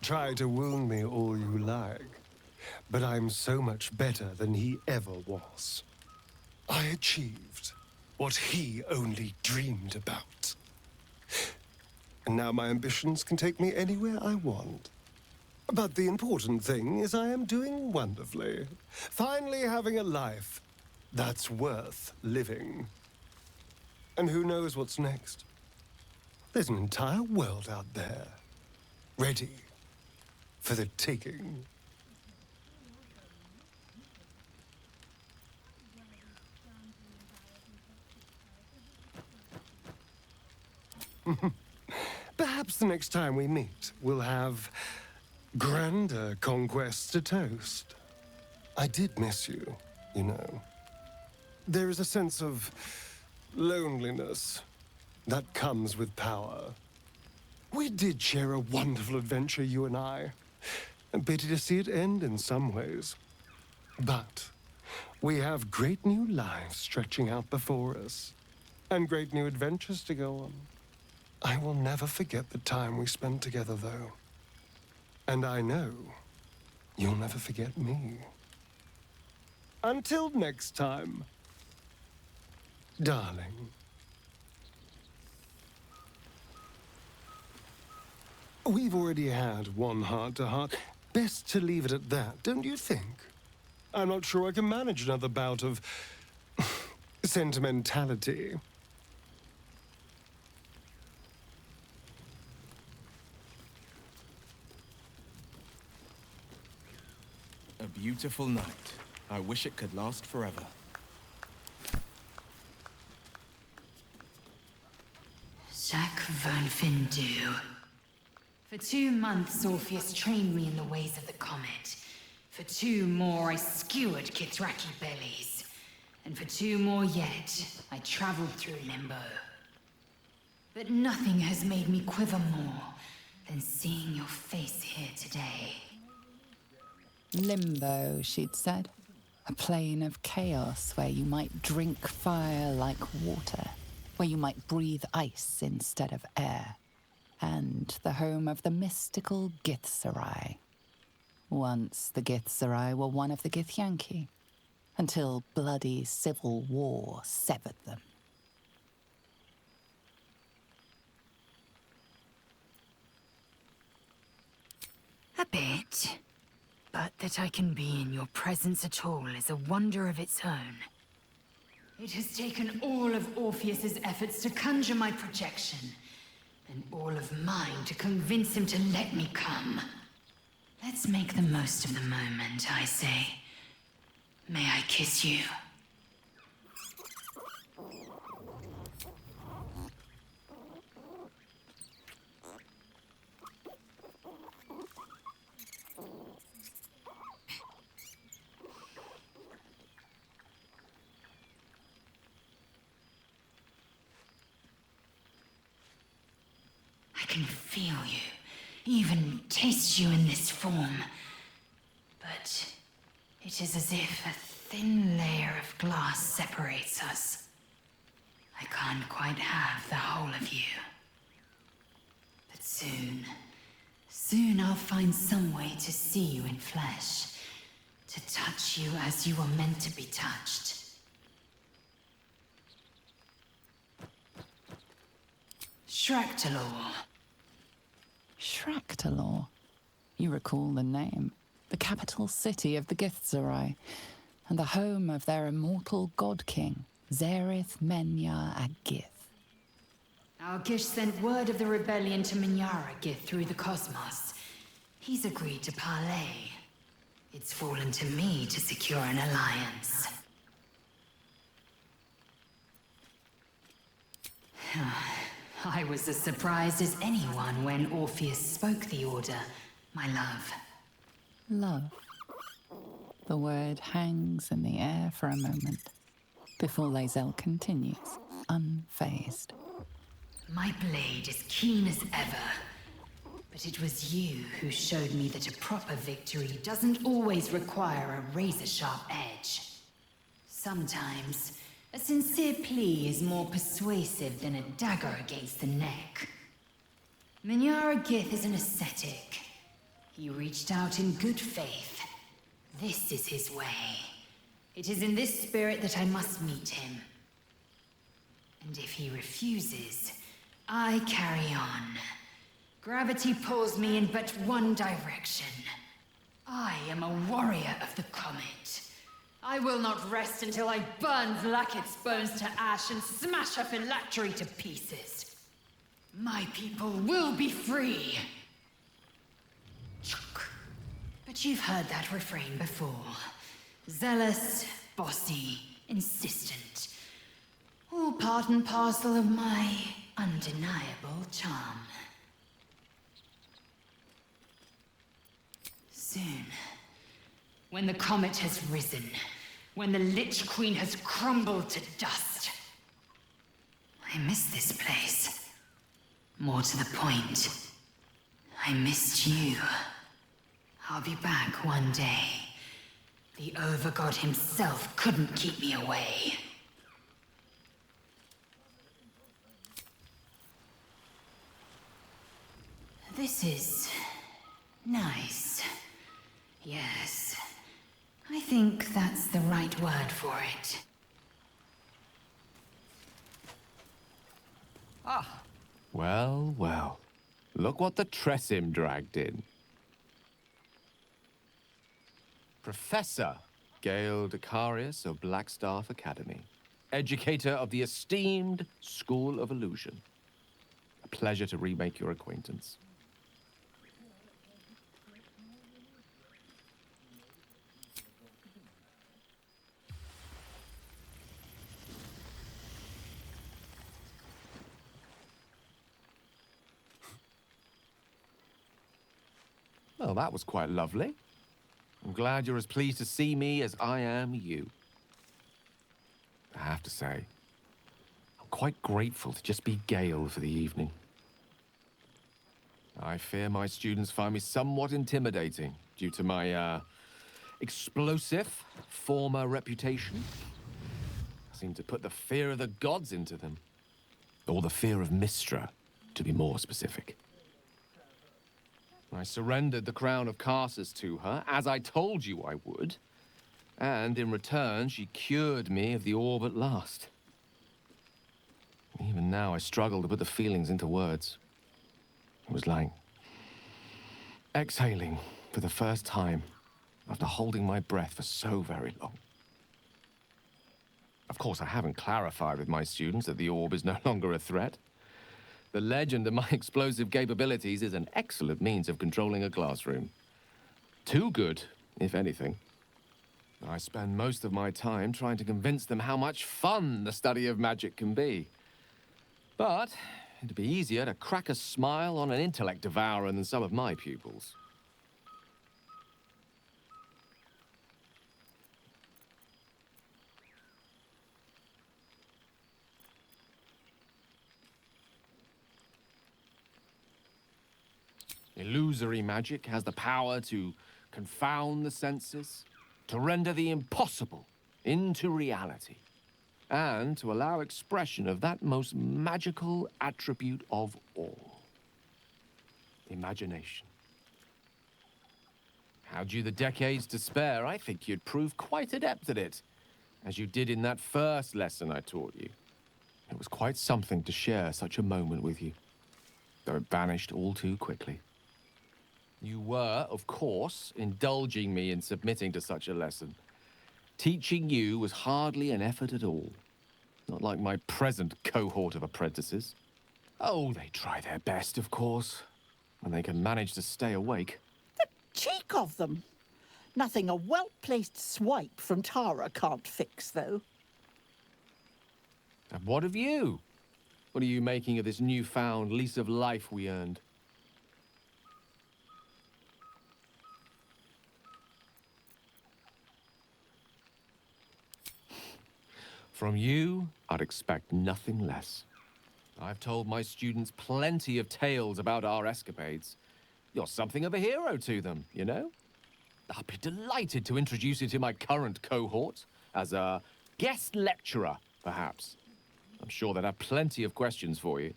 Try to wound me all you like, but I'm so much better than he ever was. I achieved what he only dreamed about. And now my ambitions can take me anywhere I want. But the important thing is I am doing wonderfully. Finally having a life that's worth living. And who knows what's next? There's an entire world out there, ready for the taking. Perhaps the next time we meet, we'll have grander conquests to toast. I did miss you, you know. There is a sense of loneliness that comes with power. We did share a wonderful adventure, you and I. And pity to see it end in some ways. But we have great new lives stretching out before us, and great new adventures to go on. I will never forget the time we spent together, though. And I know you'll never forget me. Until next time, darling. We've already had one heart-to-heart. Best to leave it at that, don't you think? I'm not sure I can manage another bout of sentimentality. A beautiful night. I wish it could last forever. Jacques von Findu. For 2 months, Orpheus trained me in the ways of the comet. For 2 more, I skewered Kithraki bellies. And for 2 more yet, I traveled through Limbo. But nothing has made me quiver more than seeing your face here today. Limbo, she'd said. A plane of chaos where you might drink fire like water, where you might breathe ice instead of air, and the home of the mystical Githzerai. Once the Githzerai were one of the Githyanki, until bloody civil war severed them. A bit. But that I can be in your presence at all is a wonder of its own. It has taken all of Orpheus's efforts to conjure my projection, and all of mine to convince him to let me come. Let's make the most of the moment, I say. May I kiss you? I can feel you, even taste you in this form. But it is as if a thin layer of glass separates us. I can't quite have the whole of you. But soon I'll find some way to see you in flesh, to touch you as you were meant to be touched. Shractalor. Shractalor. You recall the name. The capital city of the Githzerai, and the home of their immortal god king, Zerith Menya Agith. Our Gish sent word of the rebellion to Minyara Gith through the cosmos. He's agreed to parley. It's fallen to me to secure an alliance. I was as surprised as anyone when Orpheus spoke the order, my love. Love. The word hangs in the air for a moment, before Lae'zel continues, unfazed. My blade is keen as ever, but it was you who showed me that a proper victory doesn't always require a razor-sharp edge. Sometimes, a sincere plea is more persuasive than a dagger against the neck. Minyara Gith is an ascetic. He reached out in good faith. This is his way. It is in this spirit that I must meet him. And if he refuses, I carry on. Gravity pulls me in but one direction. I am a warrior of the comet. I will not rest until I burn Vlaakith's bones to ash and smash her phylactery to pieces. My people will be free. But you've heard that refrain before. Zealous, bossy, insistent. All part and parcel of my undeniable charm. Soon, when the comet has risen, when the Lich Queen has crumbled to dust. I miss this place. More to the point, I missed you. I'll be back one day. The Overgod himself couldn't keep me away. This is nice. Yes. I think that's the right word for it. Ah. Well, well. Look what the Tressim dragged in. Professor Gale Decarius of Blackstaff Academy. Educator of the esteemed School of Illusion. A pleasure to remake your acquaintance. Well, that was quite lovely. I'm glad you're as pleased to see me as I am you. I have to say, I'm quite grateful to just be Gale for the evening. I fear my students find me somewhat intimidating due to my, explosive former reputation. I seem to put the fear of the gods into them. Or the fear of Mystra, to be more specific. I surrendered the crown of Karsus to her, as I told you I would. And in return, she cured me of the orb at last. Even now, I struggle to put the feelings into words. It was like exhaling for the first time after holding my breath for so very long. Of course, I haven't clarified with my students that the orb is no longer a threat. The legend of my explosive capabilities is an excellent means of controlling a classroom. Too good, if anything. I spend most of my time trying to convince them how much fun the study of magic can be. But it'd be easier to crack a smile on an intellect devourer than some of my pupils. Illusory magic has the power to confound the senses, to render the impossible into reality, and to allow expression of that most magical attribute of all: imagination. Had you the decades to spare, I think you'd prove quite adept at it, as you did in that first lesson I taught you. It was quite something to share such a moment with you, though it vanished all too quickly. You were, of course, indulging me in submitting to such a lesson. Teaching you was hardly an effort at all. Not like my present cohort of apprentices. Oh, they try their best, of course, when they can manage to stay awake. The cheek of them! Nothing a well-placed swipe from Tara can't fix, though. And what of you? What are you making of this newfound lease of life we earned? From you, I'd expect nothing less. I've told my students plenty of tales about our escapades. You're something of a hero to them, you know? I'll be delighted to introduce you to my current cohort as a guest lecturer, perhaps. I'm sure they'd have plenty of questions for you.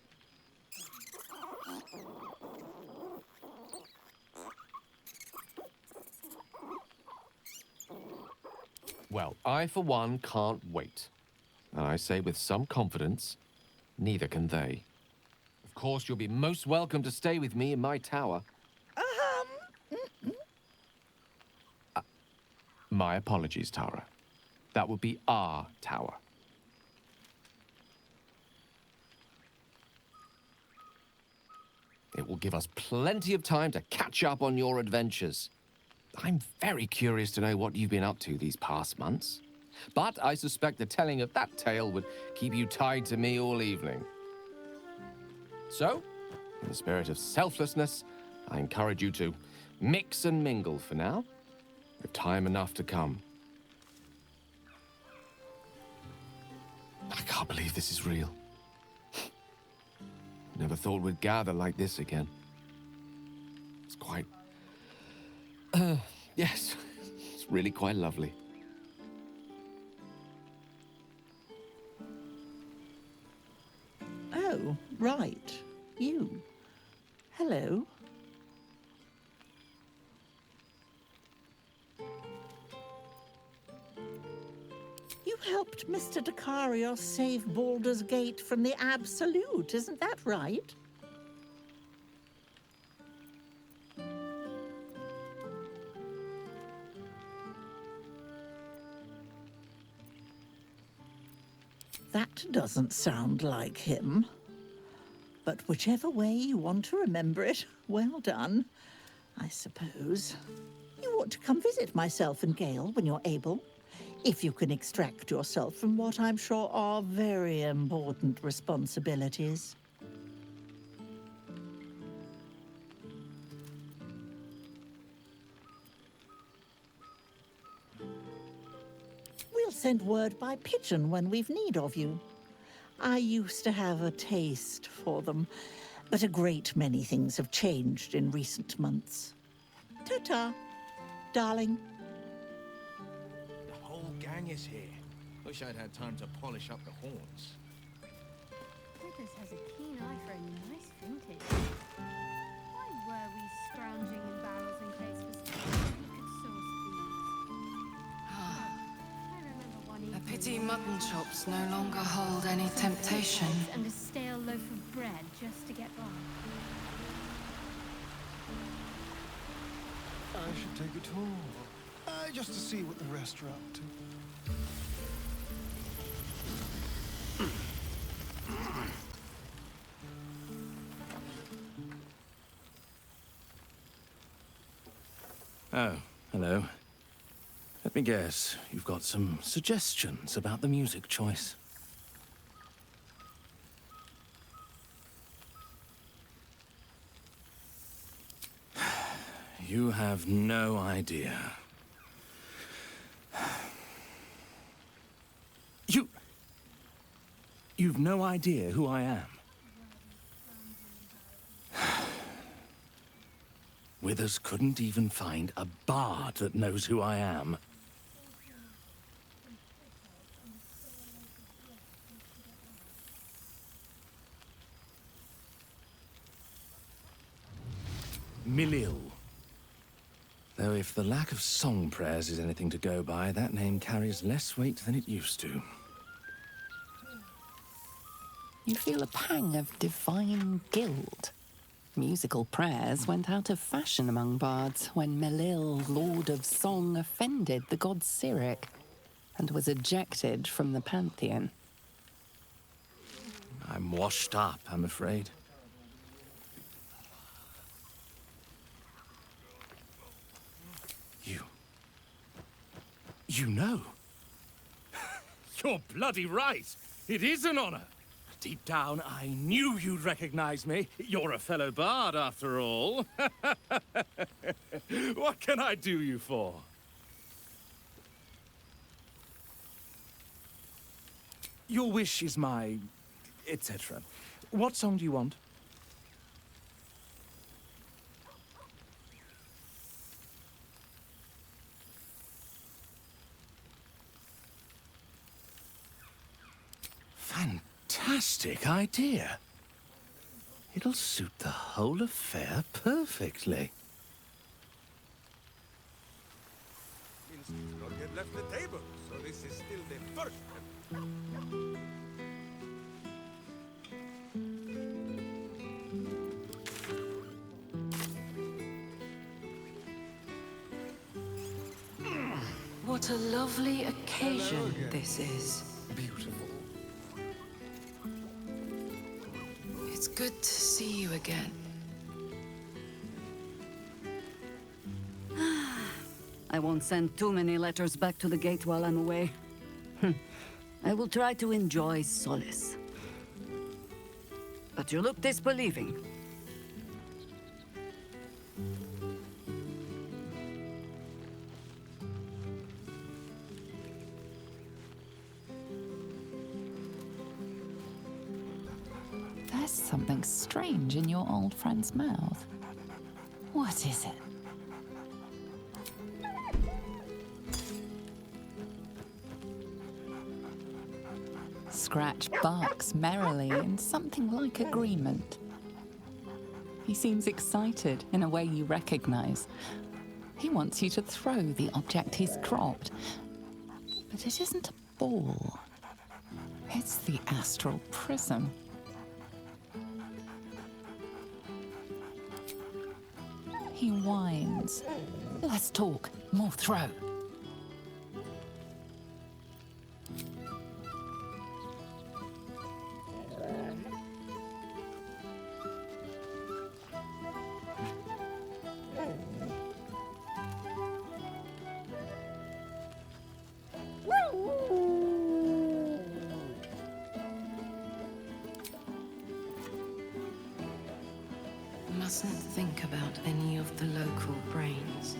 Well, I, for one, can't wait. And I say with some confidence, neither can they. Of course, you'll be most welcome to stay with me in my tower. My apologies, Tara. That would be our tower. It will give us plenty of time to catch up on your adventures. I'm very curious to know what you've been up to these past months. But I suspect the telling of that tale would keep you tied to me all evening. So, in the spirit of selflessness, I encourage you to mix and mingle for now, with time enough to come. I can't believe this is real. Never thought we'd gather like this again. It's quite... yes, it's really quite lovely. Oh, right. You. Hello. You helped Mr. Dicarios save Baldur's Gate from the Absolute, isn't that right? That doesn't sound like him. But whichever way you want to remember it, well done, I suppose. You ought to come visit myself and Gale when you're able, if you can extract yourself from what I'm sure are very important responsibilities. We'll send word by pigeon when we've need of you. I used to have a taste for them, but a great many things have changed in recent months. Ta-ta, darling. The whole gang is here. Wish I'd had time to polish up the horns. Withers has a keen eye for a nice vintage. Why were we scrounging in barrels and crates for stuff when he could source these? I remember one A evening pity mutton chops no longer hold any temptation. and a stale loaf of bread just to get by. I should take a tour, just to see what the rest are up to. Oh, hello. Let me guess, you've got some suggestions about the music choice. You have no idea. You've no idea who I am. Withers couldn't even find a bard that knows who I am. Milil. Though if the lack of song prayers is anything to go by, that name carries less weight than it used to. You feel a pang of divine guilt. Musical prayers went out of fashion among bards when Milil, Lord of Song, offended the god Cyric and was ejected from the pantheon. I'm washed up, I'm afraid. You know? You're bloody right! It is an honor! Deep down, I knew you'd recognize me. You're a fellow bard, after all. What can I do you for? Your wish is my... etc. What song do you want? Fantastic idea. It'll suit the whole affair perfectly. Norgate left the table, so this is still the first. What a lovely occasion this is. Beautiful. It's good to see you again. I won't send too many letters back to the gate while I'm away. I will try to enjoy solace. But you look disbelieving. There's something strange in your old friend's mouth. What is it? Scratch barks merrily in something like agreement. He seems excited in a way you recognize. He wants you to throw the object he's dropped. But it isn't a ball. It's the astral prism. He whines. Let's talk, more throw. Mustn't think about any of the local brains.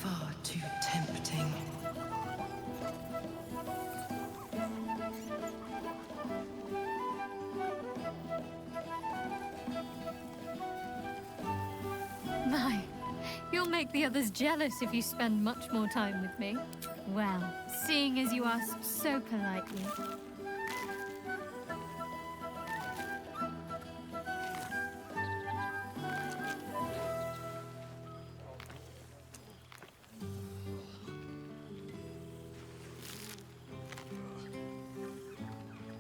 Far too tempting. My, you'll make the others jealous if you spend much more time with me. Well, seeing as you asked so politely.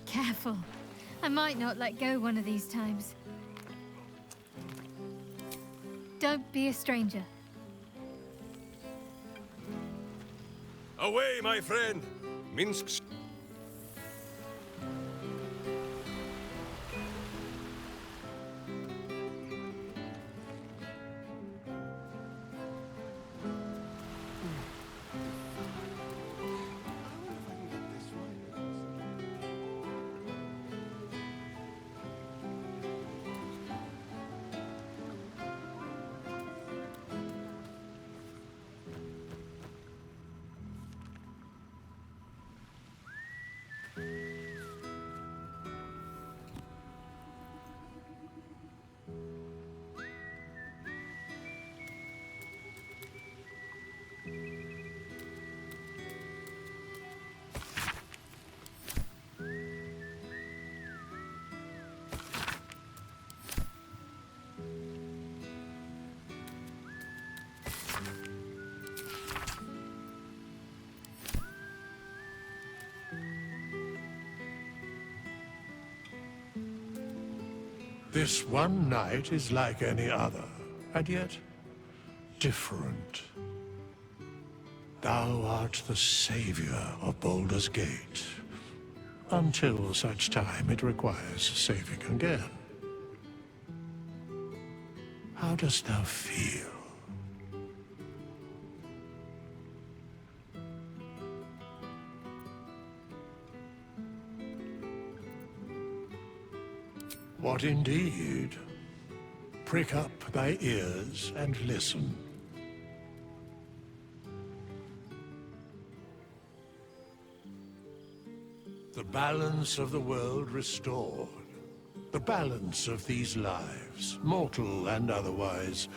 Careful. I might not let go one of these times. Don't be a stranger. Away, my friend! Minsk's... This one night is like any other, and yet different. Thou art the savior of Baldur's Gate, until such time it requires saving again. How dost thou feel? What indeed? Prick up thy ears and listen. The balance of the world restored. The balance of these lives, mortal and otherwise,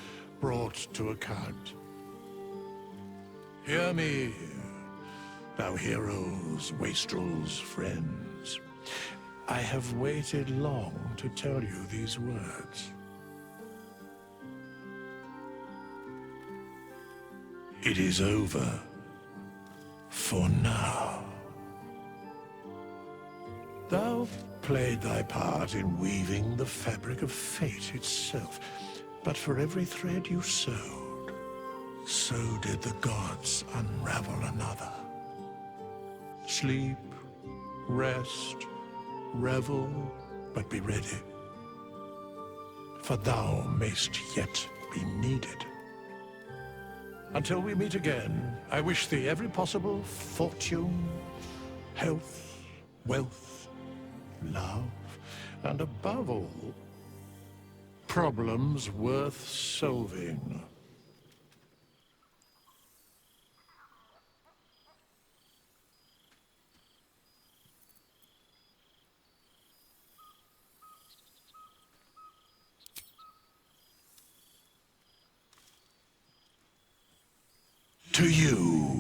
brought to account. Hear me, thou heroes, wastrels, friends. I have waited long to tell you these words. It is over. For now. Thou played thy part in weaving the fabric of fate itself, but for every thread you sewed, so did the gods unravel another. Sleep, rest, revel, but be ready, for thou mayst yet be needed. Until we meet again, I wish thee every possible fortune, health, wealth, love, and above all, problems worth solving. To you.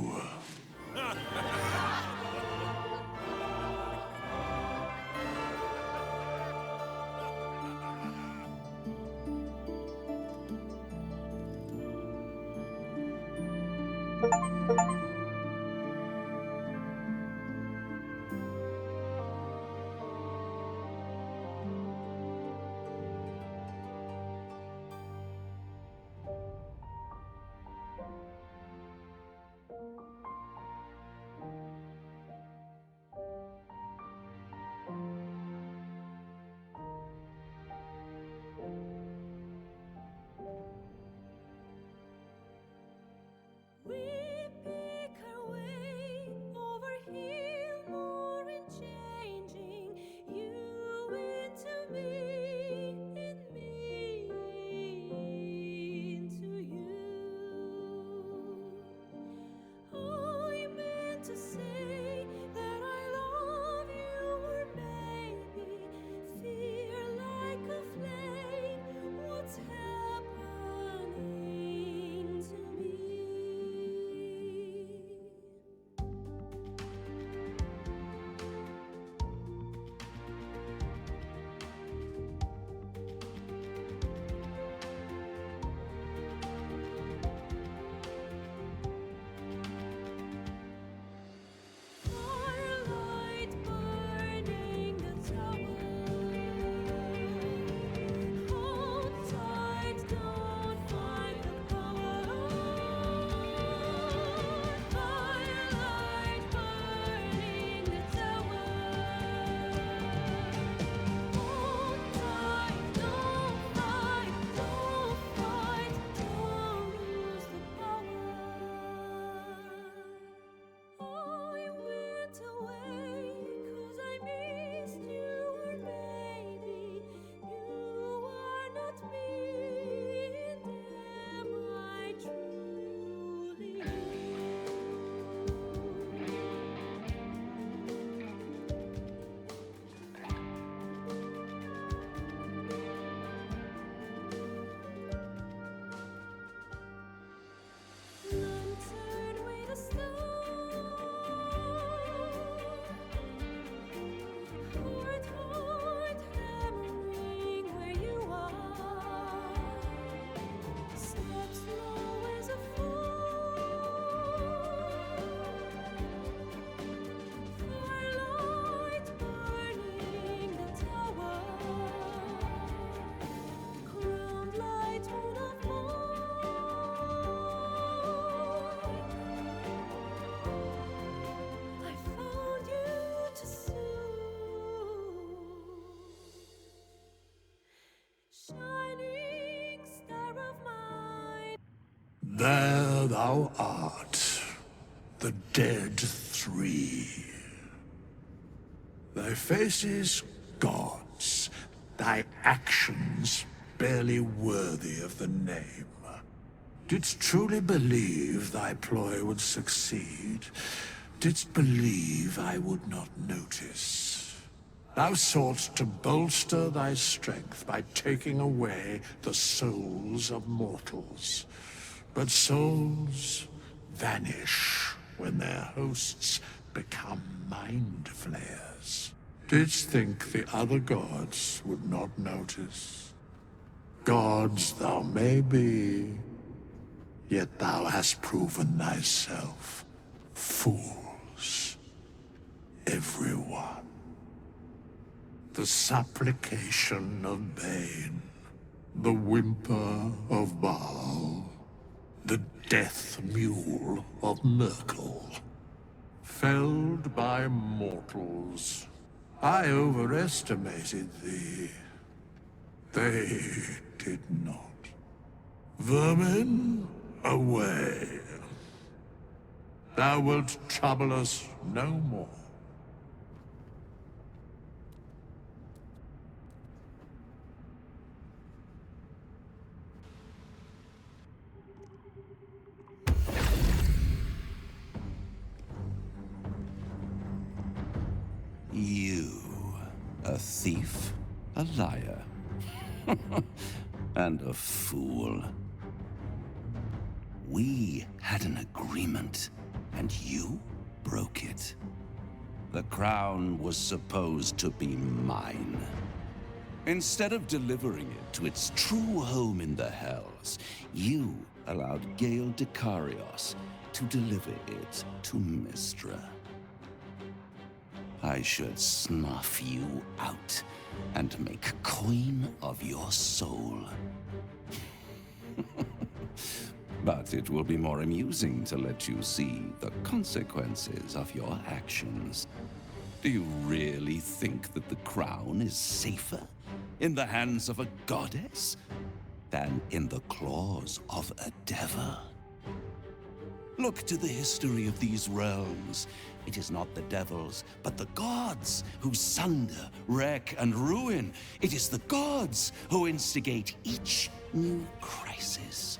There thou art, the dead three. Thy faces gods, thy actions barely worthy of the name. Didst truly believe thy ploy would succeed? Didst believe I would not notice? Thou soughtst to bolster thy strength by taking away the souls of mortals. But souls vanish when their hosts become mind flayers. Didst think the other gods would not notice? Gods thou may be, yet thou hast proven thyself fools, everyone. The supplication of Bane, the whimper of Baal, the death mule of Merkel. Felled by mortals, I overestimated thee. They did not. Vermin, away. Thou wilt trouble us no more. You, a thief, a liar, and a fool. We had an agreement, and you broke it. The crown was supposed to be mine. Instead of delivering it to its true home in the Hells, you allowed Gale Dekarios to deliver it to Mystra. I should snuff you out and make coin of your soul. But it will be more amusing to let you see the consequences of your actions. Do you really think that the crown is safer in the hands of a goddess than in the claws of a devil? Look to the history of these realms. It is not the devils, but the gods who sunder, wreck, and ruin. It is the gods who instigate each new crisis.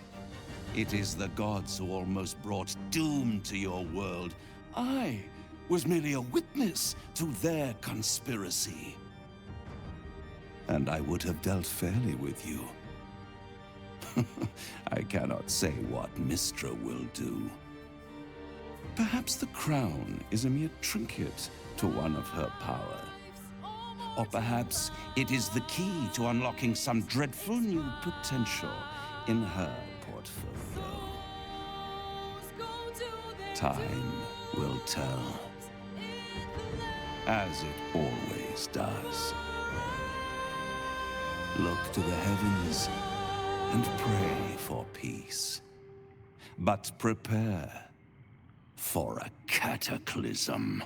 It is the gods who almost brought doom to your world. I was merely a witness to their conspiracy. And I would have dealt fairly with you. I cannot say what Mystra will do. Perhaps the crown is a mere trinket to one of her power. Or perhaps it is the key to unlocking some dreadful new potential in her portfolio. Time will tell, as it always does. Look to the heavens and pray for peace. But prepare for a cataclysm.